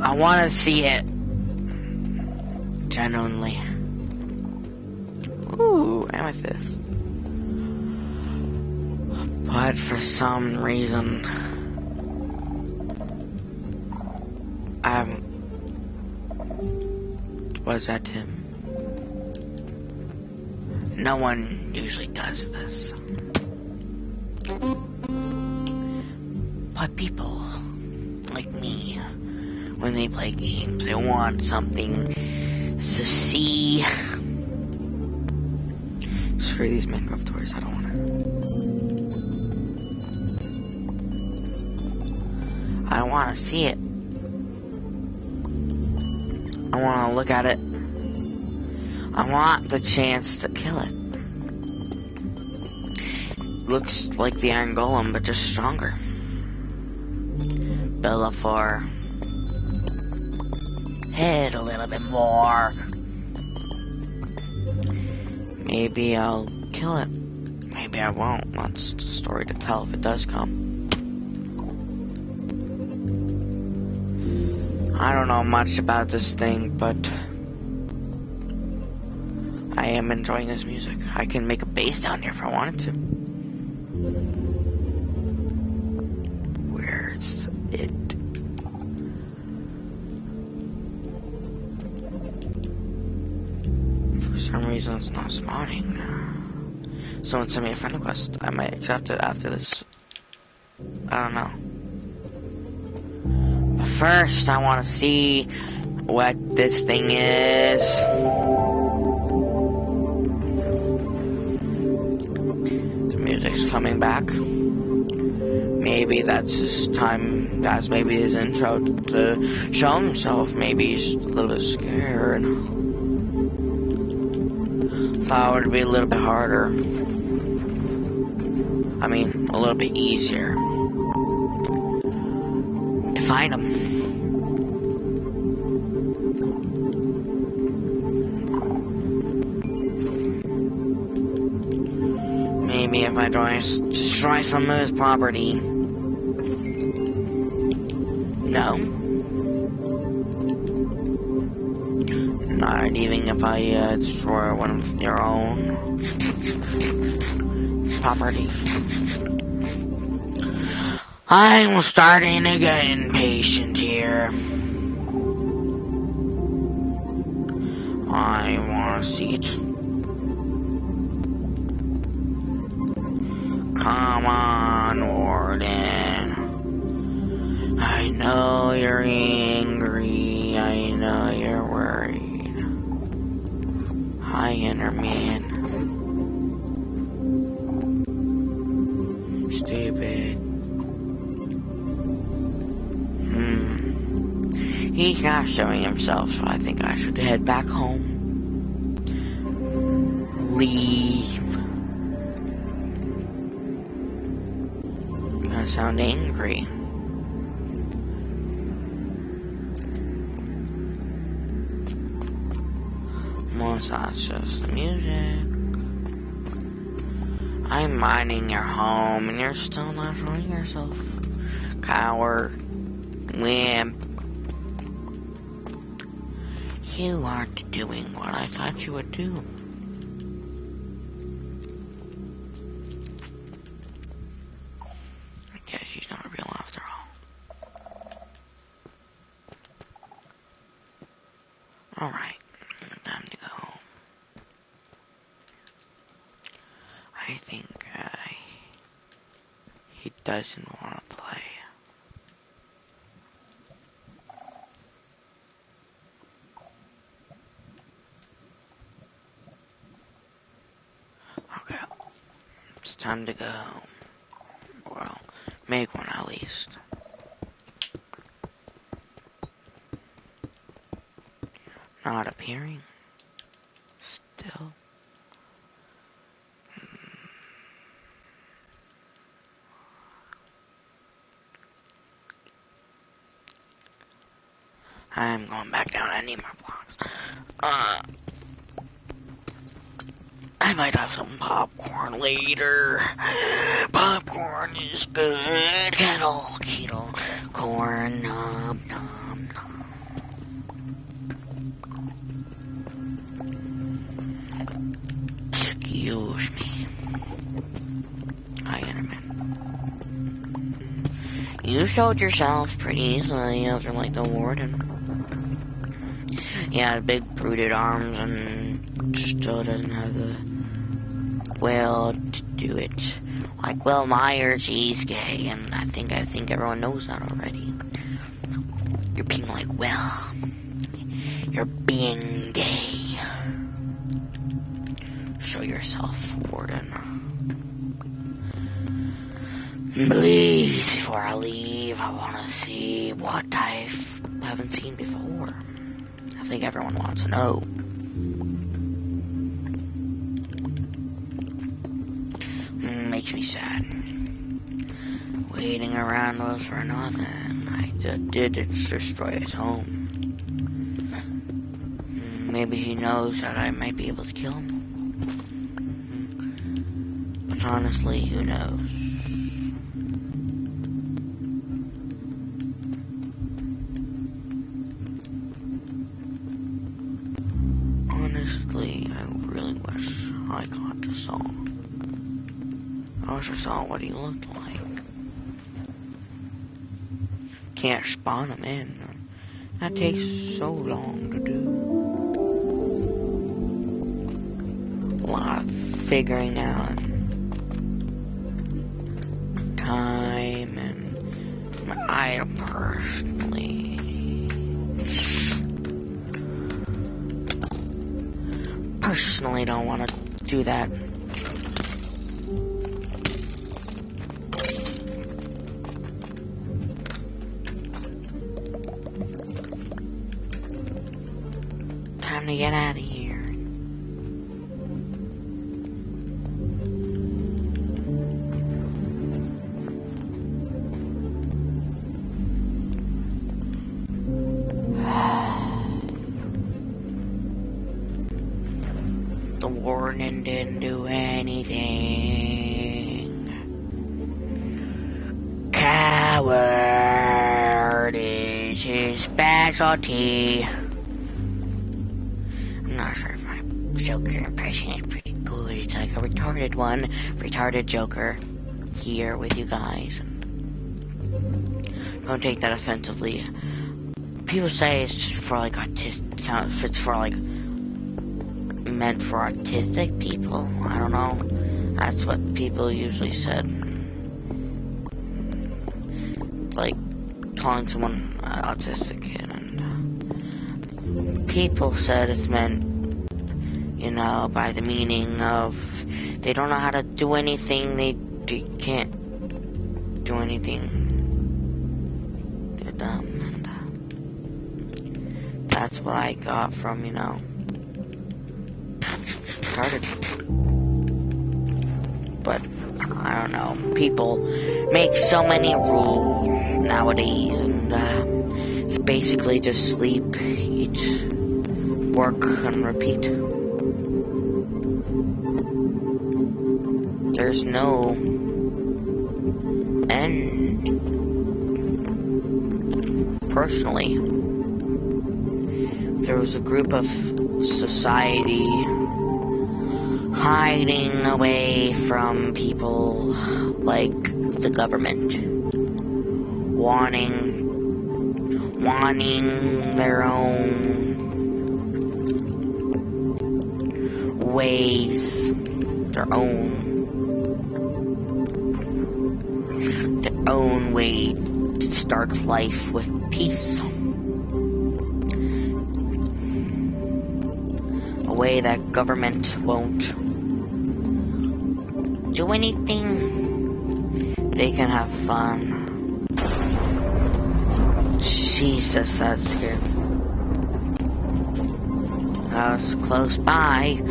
I want to see it. Genuinely. Ooh, amethyst. But for some reason, I haven't. Was that Tim? No one usually does this. But people like me, when they play games, they want something to see. Screw these Minecraft toys, I don't want it. I want to see it. I want to look at it. I want the chance to kill it. Looks like the Iron Golem, but just stronger. Bellafor. Hit a little bit more. Maybe I'll kill it. Maybe I won't. That's the story to tell if it does come. I don't know much about this thing, but I am enjoying this music. I can make a bass down here if I wanted to. Where's it? For some reason it's not spawning. Someone sent me a friend request. I might accept it after this. I don't know. But first, I want to see what this thing is. The music's coming back. Maybe that's his time. That's maybe his intro to show himself. Maybe he's a little scared. Thought it would be a little bit harder. I mean, a little bit easier to find him. Maybe if I destroy some of his property. No. Not even if I destroy one of your own property. I'm starting to get impatient here. I want to see it. Come on, Warden. I know you're angry. I know you're worried. Hi, Enderman. Stupid. He's not showing himself, so I think I should head back home. Leave. Gonna sound angry. Well, that's just music. I'm mining your home, and you're still not showing yourself. Coward. Wimp. You aren't doing what I thought you would do. I guess she's not real after all. Alright, time to go home. I think he doesn't want to play. Okay, it's time to go. Well, make one at least. Not appearing. Still. I'm going back down. I need more blocks. I might have some popcorn later. Popcorn is good. Kettle corn. Nom, nom, nom. Excuse me. Hi, Enderman. You showed yourself pretty easily after like the Warden. Yeah, big brooded arms and still doesn't have the Will to do it. Like Will Myers, he's gay, and I think everyone knows that already. You're being like Will. You're being gay. Show yourself, Warden. Please, before I leave, I want to see what I haven't seen before. I think everyone wants to know. Makes me sad. Waiting around was for nothing. I did destroy his home. Maybe he knows that I might be able to kill him. But honestly, who knows? Honestly, I really wish I caught the song. I wish I saw what he looked like. Can't spawn him in. That takes so long to do. A lot of figuring out time, and I personally don't want to do that. Time to get out of here. The warden didn't do anything. Coward is his specialty. I'm not sure if my Joker impression is pretty good. It's like a retarded one. Retarded Joker here with you guys. Don't take that offensively. People say it's for like autistic, it's for like meant for autistic people. I don't know. That's what people usually said. Like calling someone autistic, and people said it's meant, you know, by the meaning of they don't know how to do anything. They can't do anything. They're dumb, and that's what I got from, you know, started. But I don't know. People make so many rules nowadays, and it's basically just sleep, eat, work, and repeat. There's no end. Personally, there was a group of society hiding away from people like the government, wanting their own ways, their own way to start life with peace. A way that government won't do anything. They can have fun. Jesus says here. That was close by.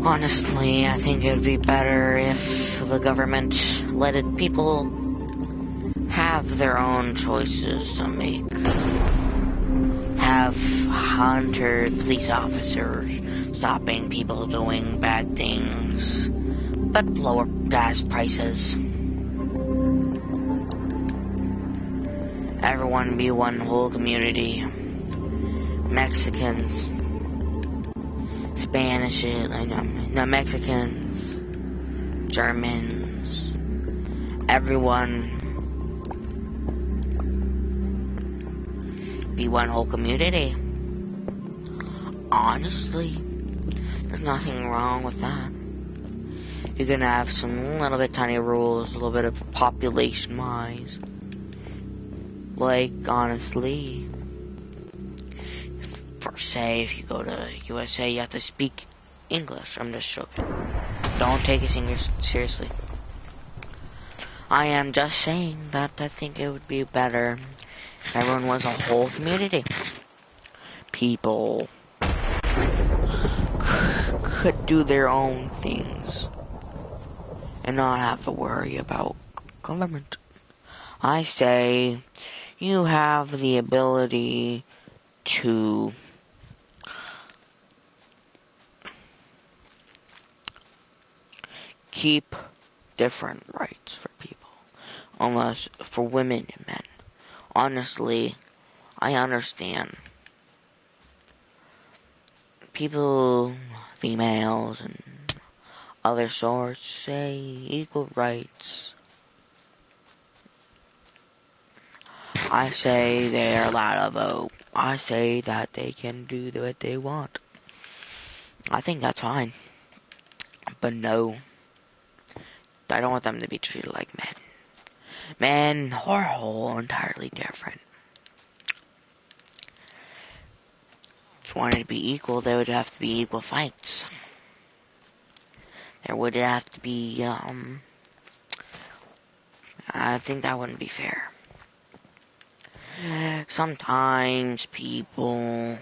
Honestly, I think it would be better if the government let people have their own choices to make. Have hunted police officers stopping people doing bad things, but lower gas prices. Everyone be one whole community. Mexicans, Spanish, Mexicans, Germans, everyone be one whole community. Honestly, there's nothing wrong with that. you're gonna have some little bit tiny rules, a little bit of population-wise. Like, honestly, for say, if you go to USA, you have to speak English. I'm just joking. Don't take it seriously. I am just saying that I think it would be better if everyone was a whole community. People could do their own things and not have to worry about government. I say you have the ability to keep different rights for people, unless for women and men. Honestly, I understand people, females, and other sorts say equal rights. I say they're allowed to vote. I say that they can do what they want. I think that's fine. But no, I don't want them to be treated like men. Men are whole entirely different. If you wanted to be equal, there would have to be equal fights. There would have to be, I think that wouldn't be fair. Sometimes people,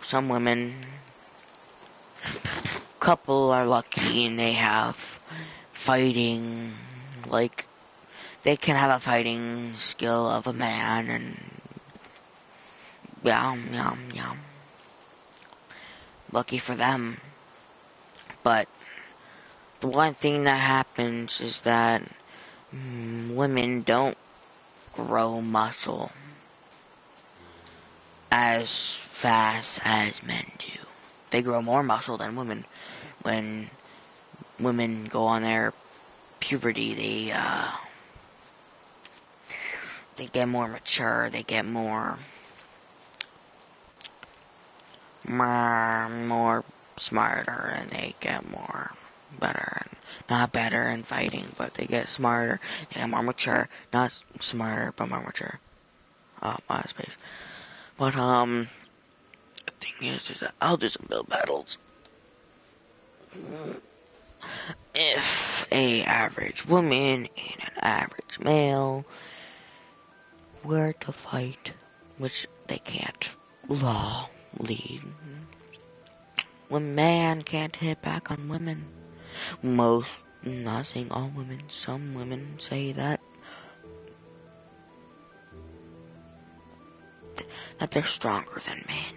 some women, couple are lucky and they have fighting, like, they can have a fighting skill of a man, and yeah. Lucky for them. But the one thing that happens is that women don't grow muscle as fast as men do. They grow more muscle than women. When women go on their puberty, they get more mature, they get more smarter, and they get more better, and not better in fighting, but they get smarter, they get more mature, not smarter, but more mature. My space. But, the thing is that I'll do some build battles. If a average woman and an average male were to fight, which they can't lawfully, when man can't hit back on women. Most, not saying all women, some women say that they're stronger than men.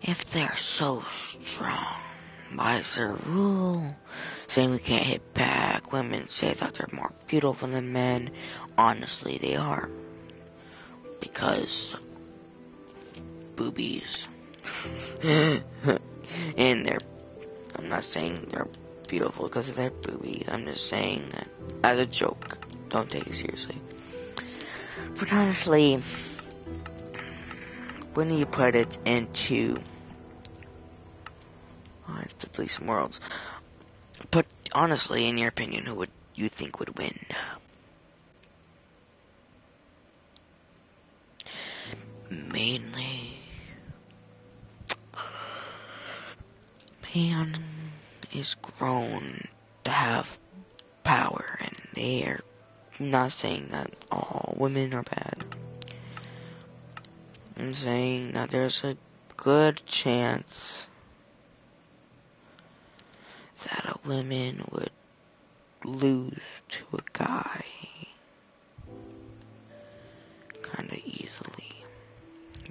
If they're so strong, why is there a rule saying we can't hit back? Women say that they're more beautiful than men. Honestly, they are. Because boobies. And I'm not saying they're beautiful because of their boobies. I'm just saying that as a joke. Don't take it seriously. But honestly, when you put it into some worlds, but honestly, in your opinion, who would you think would win? Mainly, man is grown to have power, and they are not saying that all women are bad. I'm saying that there's a good chance that a woman would lose to a guy kinda easily.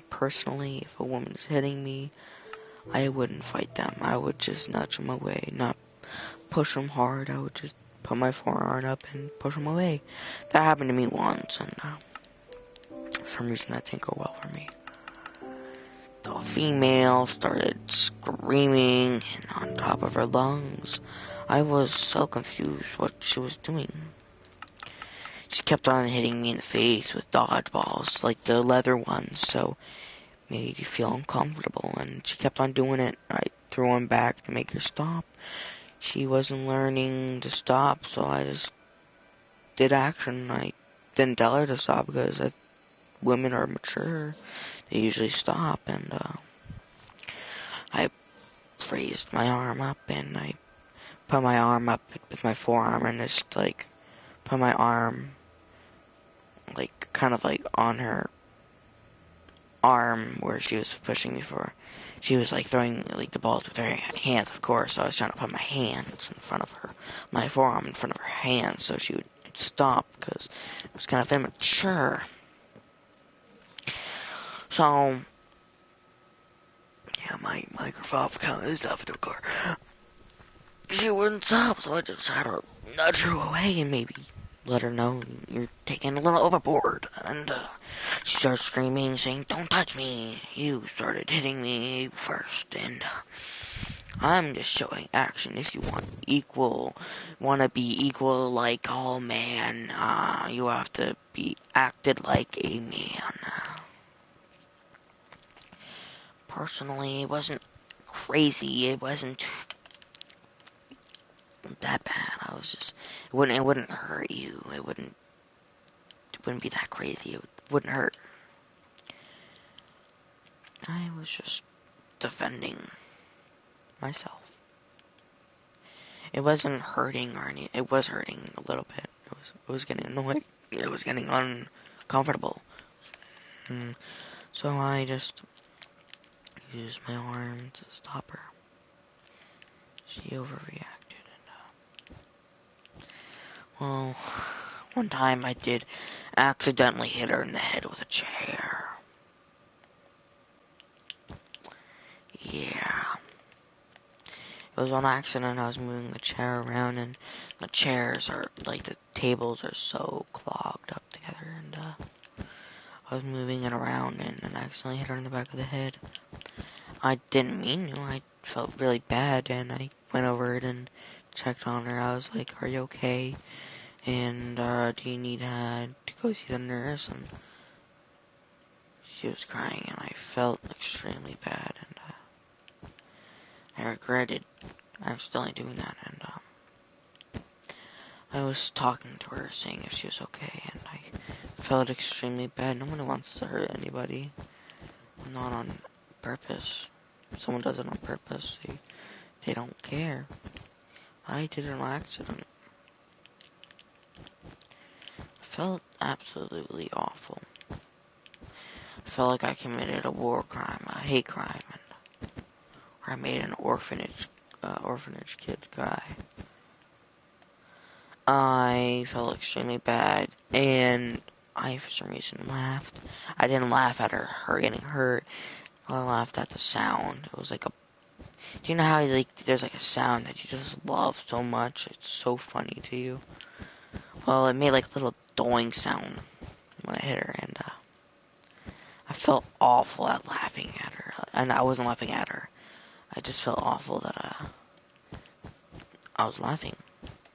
Personally, if a woman's hitting me, I wouldn't fight them. I would just nudge them away, not push them hard. I would just put my forearm up and push them away. That happened to me once, and for some reason that didn't go well for me. The female started screaming and on top of her lungs. I was so confused what she was doing. She kept on hitting me in the face with dodgeballs, like the leather ones, so made you feel uncomfortable, and she kept on doing it. I threw him back to make her stop. She wasn't learning to stop, so I just did action. I didn't tell her to stop because women are mature. They usually stop, and I raised my arm up, and I put my arm up with my forearm, and just like put my arm like kind of like on her arm where she was pushing me for. She was like throwing like the balls with her hands, of course. So I was trying to put my hands in front of her, my forearm in front of her hands, so she would stop because it was kind of immature. So yeah, my microphone kind of is off in the car. She wouldn't stop, so I just had to nudge her away and maybe let her know you're taking a little overboard. And she started screaming, saying, "Don't touch me! You started hitting me first." And I'm just showing action. If you want to be equal like all man, you have to be acted like a man. Personally, it wasn't crazy. It wasn't that bad. It wouldn't hurt you. It wouldn't be that crazy. It wouldn't hurt. I was just defending myself. It wasn't hurting or anything. It was hurting a little bit. It was getting annoying. It was getting uncomfortable. So I just used my arm to stop her. She overreacted, and well, one time I did accidentally hit her in the head with a chair. Yeah. It was on accident. I was moving the chair around, and the chairs are, like, the tables are so clogged up together, and, I was moving it around, and I accidentally hit her in the back of the head. I didn't mean to. I felt really bad, and I went over it and checked on her. I was like, "Are you okay? And, do you need, to go see the nurse?" And she was crying, and I felt extremely bad, and, I regretted accidentally doing that, and, I was talking to her, saying if she was okay, and I felt extremely bad. No one wants to hurt anybody. Not on purpose. If someone does it on purpose, they don't care. I did it on accident. Felt absolutely awful. Felt like I committed a war crime, a hate crime, and or I made an orphanage kid cry. I felt extremely bad, and I, for some reason, laughed. I didn't laugh at her getting hurt. I laughed at the sound. It was like a... Do you know how, like, there's, like, a sound that you just love so much? It's so funny to you. Well, it made, like, a little doing sound when I hit her, and, I felt awful at laughing at her. And I wasn't laughing at her. I just felt awful that, I was laughing.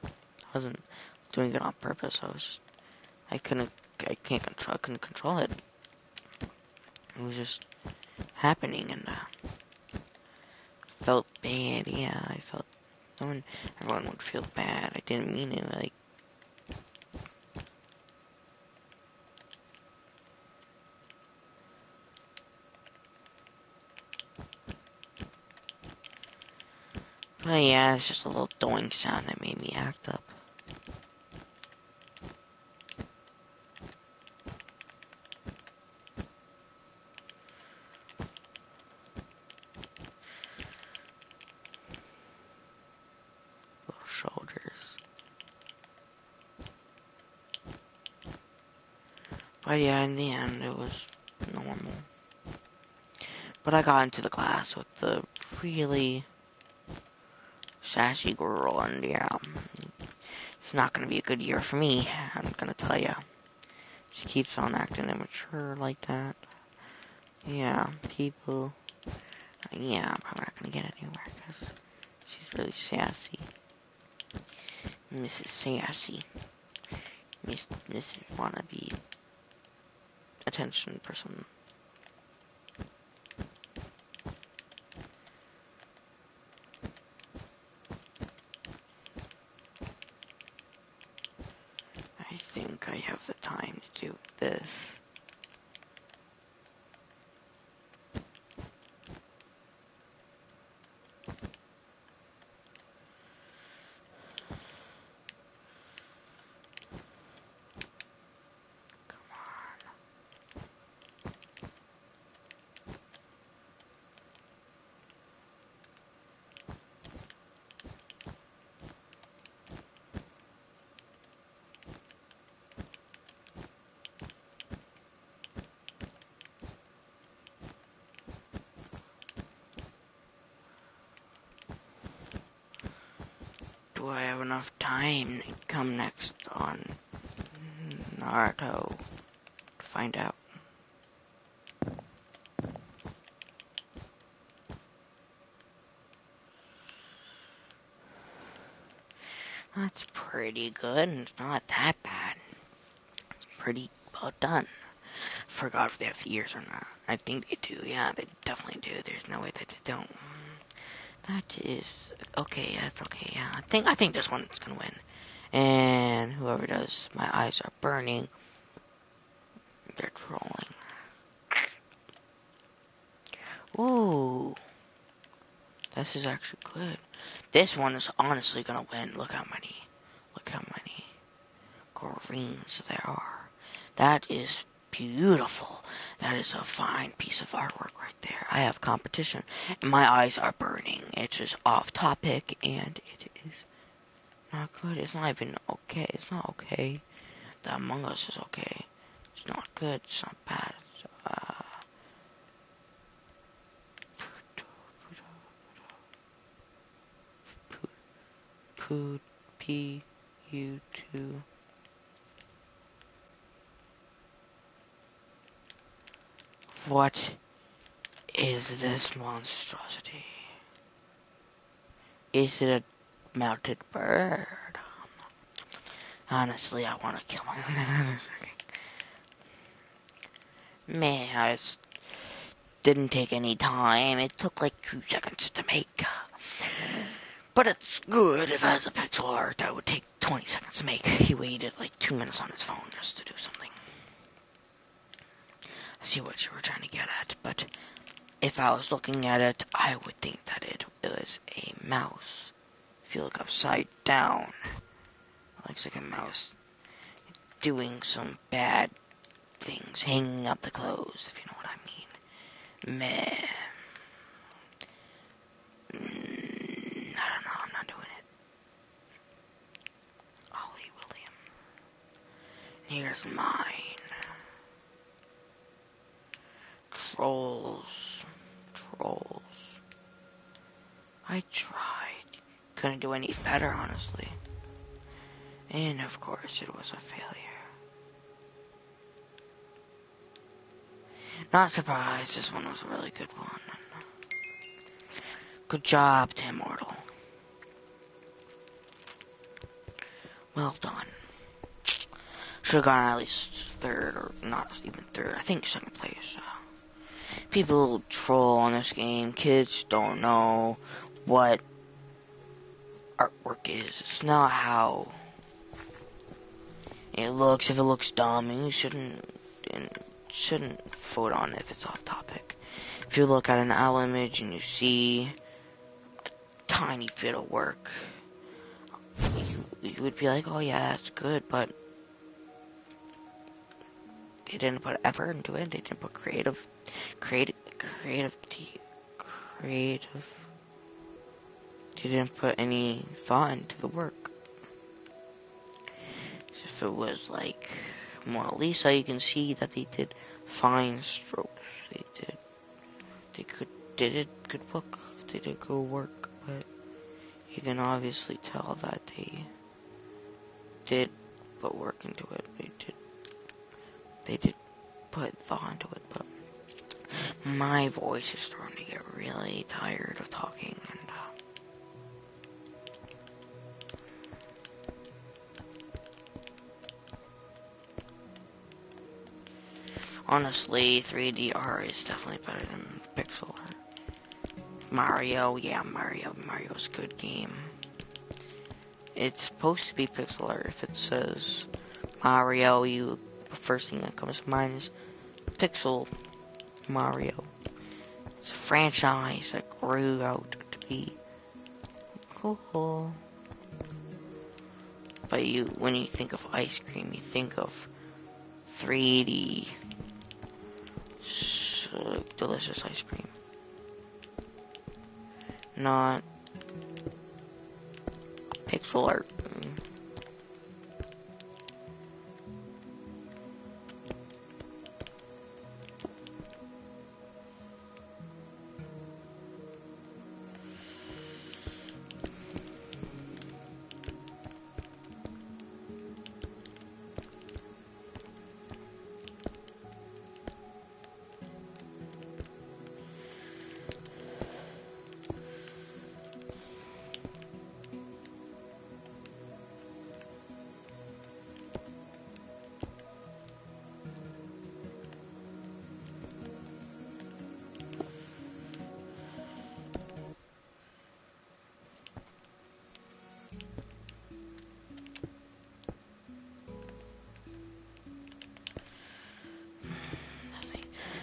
I wasn't doing it on purpose. I couldn't control it. It was just happening, and felt bad. Yeah, I felt everyone would feel bad. I didn't mean it. Like, but yeah, it's just a little doing sound that made me act up. Shoulders. But yeah, in the end, it was normal. But I got into the class with the really sassy girl, and yeah, it's not gonna be a good year for me, I'm gonna tell ya. She keeps on acting immature like that. Yeah, people... Yeah, I'm probably not gonna get anywhere, because she's really sassy. Mrs. Sassy. Mrs. Wannabe. Attention person. have the time to do this. Do I have enough time to come next on Naruto to find out? That's pretty good. It's not that bad. It's pretty well done. Forgot if they have years or not. I think they do. Yeah, they definitely do. There's no way that they don't. That is okay. That's okay. Yeah, I think this one's gonna win. And whoever does, my eyes are burning. They're trolling. Ooh, this is actually good. This one is honestly gonna win. Look how many greens there are. That is beautiful. That is a fine piece of artwork right there. I have competition. And my eyes are burning. It's just off topic and it is not good. It's not even okay. It's not okay. The Among Us is okay. It's not good. It's not bad. P-U-2. What is this monstrosity? Is it a mounted bird? Honestly, I want to kill my... Man, I just didn't take any time. It took like 2 seconds to make. But it's good. If it has a pixel art, that would take 20 seconds to make. He waited like 2 minutes on his phone just to do something. I see what you were trying to get at, but if I was looking at it, I would think that it was a mouse. If you look upside down, it looks like a mouse doing some bad things, hanging up the clothes, if you know what I mean. Meh. I don't know, I'm not doing it. Ollie William. Here's mine. Trolls. I tried. Couldn't do any better, honestly. And of course, it was a failure. Not surprised, this one was a really good one. Good job, Tim Mortal. Well done. Should have gone at least third, or not even third. I think second place. People troll on this game. Kids don't know what artwork is. It's not how it looks. If it looks dumb, you shouldn't vote on it if it's off topic. If you look at an owl image and you see a tiny bit of work, you would be like, oh yeah, that's good, but they didn't put effort into it. They didn't put creative. They didn't put any thought into the work. If it was like Mona Lisa, you can see that they did fine strokes. They did good book. They did good work, but you can obviously tell that they did put work into it. They did put thought into it, but my voice is starting to get really tired of talking, and honestly, 3D art is definitely better than pixel art. Mario, yeah, Mario's a good game. It's supposed to be pixel art if it says Mario, the first thing that comes to mind is Pixel Mario. It's a franchise that grew out to be cool. But when you think of ice cream, you think of 3D, so delicious ice cream, not pixel art.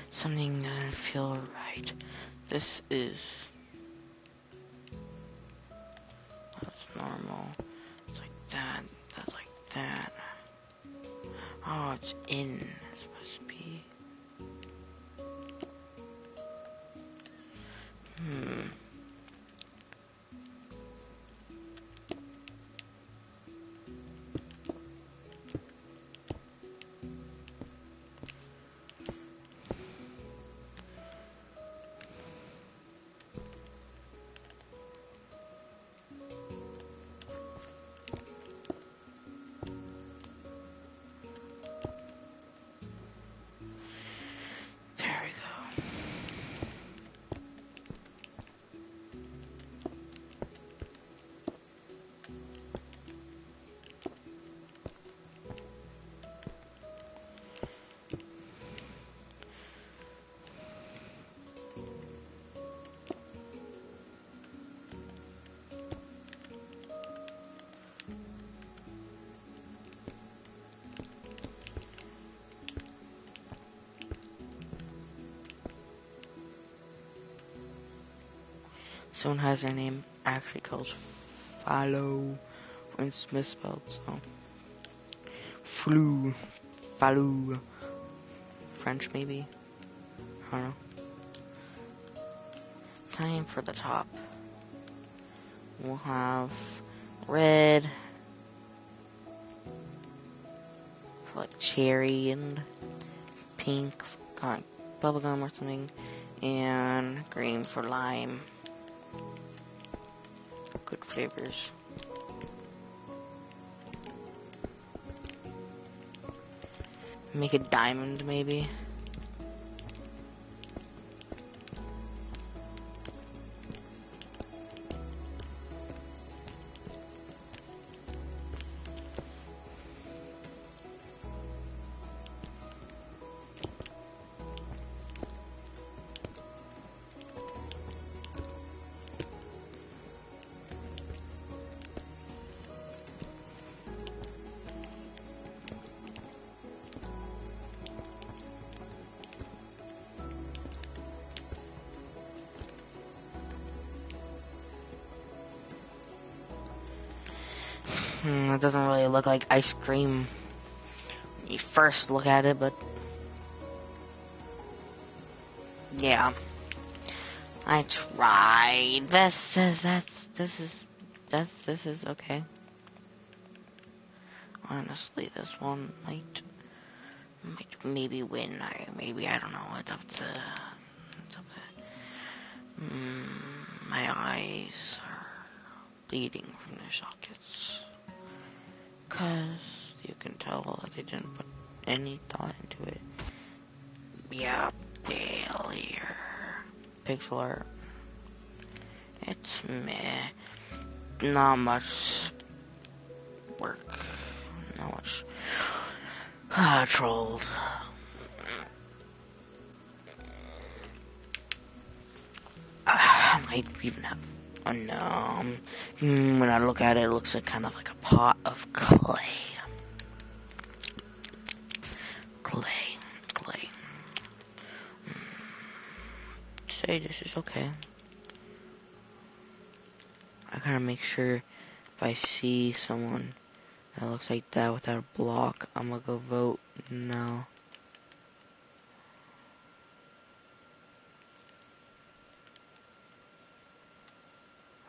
Something doesn't feel right. This is... That's normal. It's like that. That's like that. Oh, it's in. It's supposed to be. There we go. Someone has their name actually called Fallow when it's misspelled, so Flu, Fallow, French maybe, I don't know. Time for the top. We'll have red for like cherry and pink for kind of bubblegum or something, and green for lime. Good flavors. Make a diamond maybe. It doesn't really look like ice cream when you first look at it, but yeah. I tried. This is okay. Honestly, this one might maybe win. I don't know. It's up to my eyes are bleeding from their sockets. 'Cause you can tell that they didn't put any thought into it. Yeah, failure. Pixel art. It's meh. Not much work. Not much. Trolled. I might even have. Oh no. When I look at it, it looks like kind of like a pot of clay. say this is okay. I gotta make sure if I see someone that looks like that without a block, I'm gonna go vote no.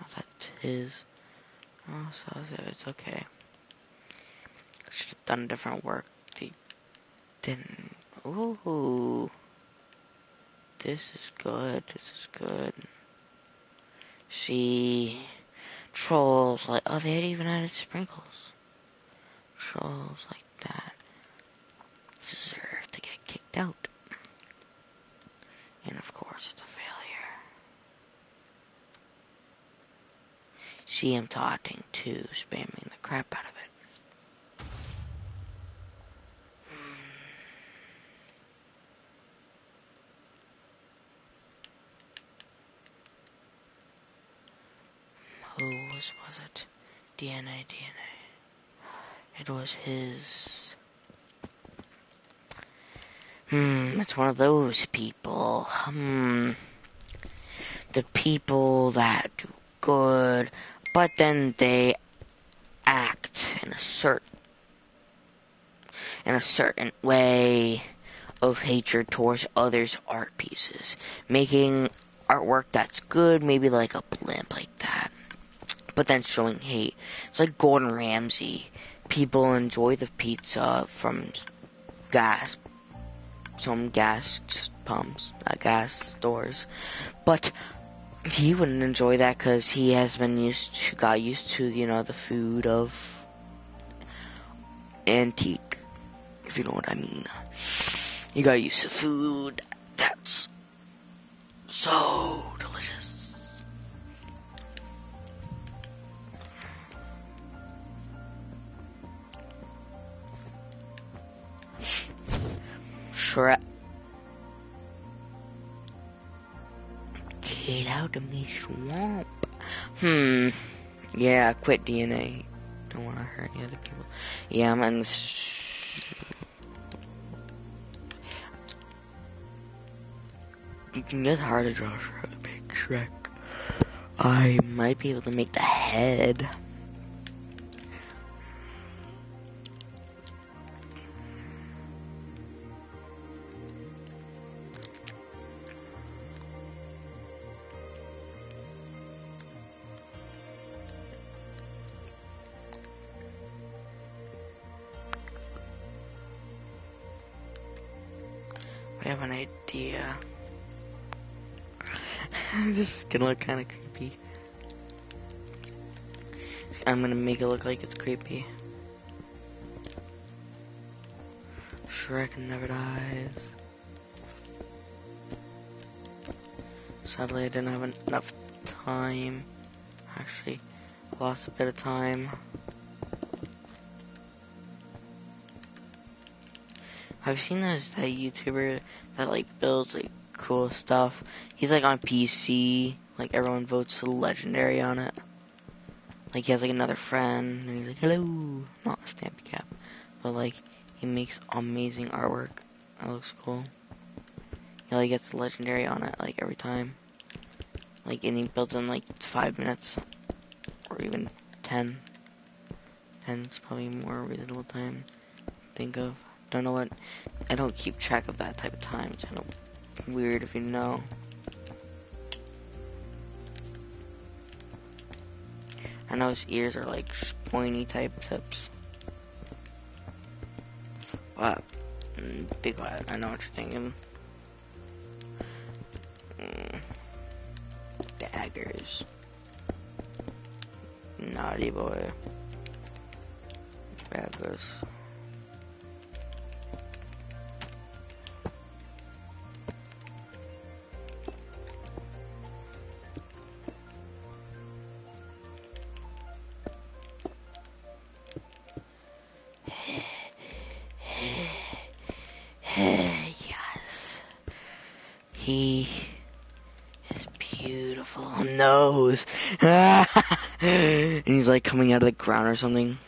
Oh, that's his. Oh, so it's okay. I should have done different work. They didn't. Ooh. This is good. This is good. See, trolls like, oh, they had even added sprinkles. Trolls like that deserve to get kicked out. And of course, it's a failure. See, I'm taunting too, spamming the crap out of it. Who was it? DNA. It was his. It's one of those people. The people that do good, but then they act in a certain way of hatred towards others' art pieces, making artwork that's good, maybe like a blimp like that, but then showing hate. It's like Gordon Ramsay. People enjoy the pizza from some gas pumps, gas stores, but he wouldn't enjoy that because he has got used to, the food of antique, if you know what I mean. He got used to food that's so delicious. Shrek. Get out of the swamp. Yeah, quit DNA. Don't want to hurt any other people. Yeah, I'm in It's hard to draw a big Shrek. I might be able to make the head. I have an idea. This is gonna look kind of creepy. I'm gonna make it look like it's creepy. Shrek never dies. Sadly, I didn't have enough time. Actually, lost a bit of time. I've seen that YouTuber that like builds like cool stuff. He's like on PC. Like everyone votes legendary on it. Like he has like another friend, and he's like, "Hello," not a Stampy Cap, but like he makes amazing artwork. That looks cool. He like gets legendary on it like every time. Like, and he builds in like 5 minutes, or even 10. 10's probably more reasonable time to think of. Don't know what. I don't keep track of that type of time. It's kind of weird if you know. I know his ears are like pointy type tips. What? Be quiet. I know what you're thinking. Daggers. Naughty boy. Daggers. Yes. He is beautiful nose. And he's like coming out of the ground or something.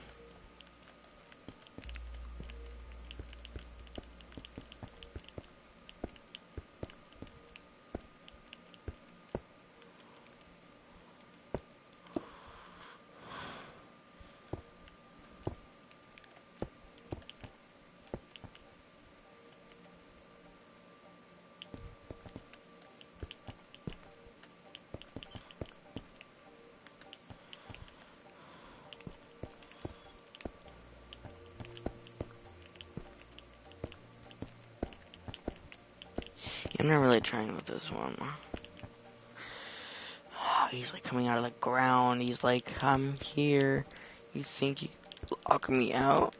I'm not really trying with this one. He's like coming out of the ground. He's like, I'm here. You think you lock me out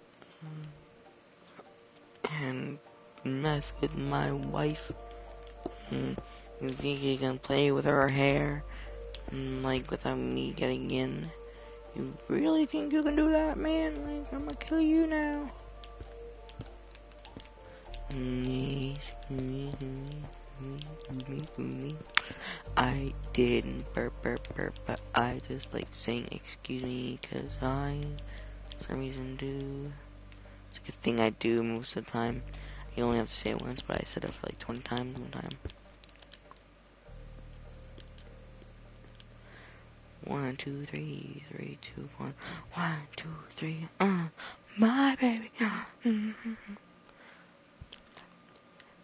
and mess with my wife? You think you can play with her hair, like without me getting in? You really think you can do that, man? Like, I'm gonna kill you now. I didn't burp, but I just like saying excuse me, cause I, for some reason, do. It's a good thing I do most of the time. You only have to say it once, but I said it for like 20 times one time. 1, 2, 3, 3, 2, 1. 1, 2, 3, my baby.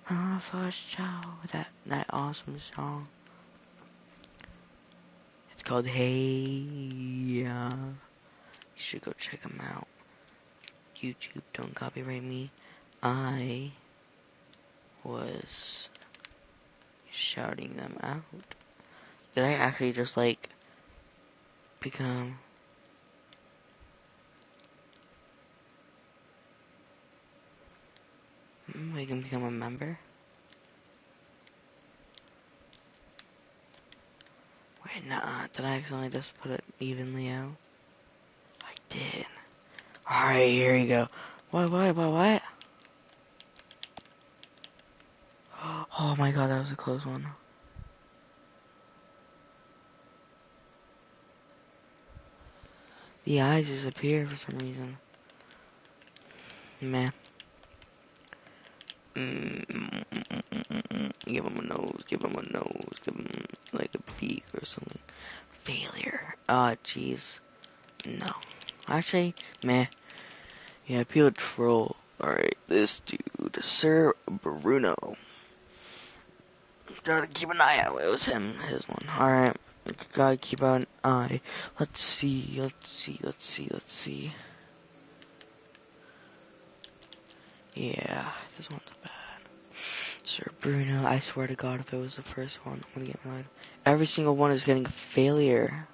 Our first child, that awesome song. It's called Hey Ya. You should go check them out. YouTube, don't copyright me. I was shouting them out. Did I actually just like become I can become a member? Wait, nah, did I accidentally just put it evenly out? I did. Alright, here we go. What? Oh my god, that was a close one. The eyes disappear for some reason. Meh. Give him a nose, give him like a beak or something. Failure. Ah, jeez. No. Actually, meh. Yeah, people troll. Alright, this dude, Sir Bruno. Gotta keep an eye out. It was his one. Alright, gotta keep an eye. Let's see. Yeah, this one's bad. Sir Bruno, I swear to God, if it was the first one, I'm gonna get mad. Every single one is getting a failure.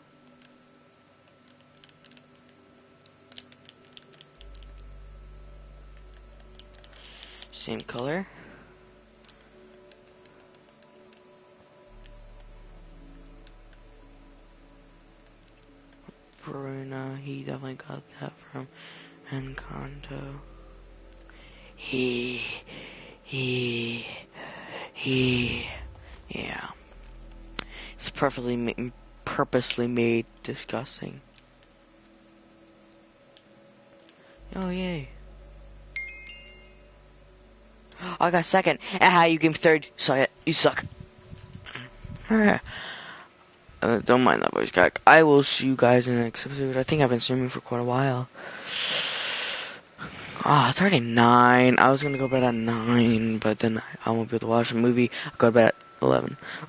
Same color. Bruno, he definitely got that from Encanto. Yeah. It's purposely made disgusting. Oh, yay. I got second. Ah, you came third. You suck. Alright. Don't mind that voice crack. I will see you guys in the next episode. I think I've been streaming for quite a while. It's already 9. I was gonna go to bed at 9, but then I won't be able to watch a movie. I'll go to bed at 11.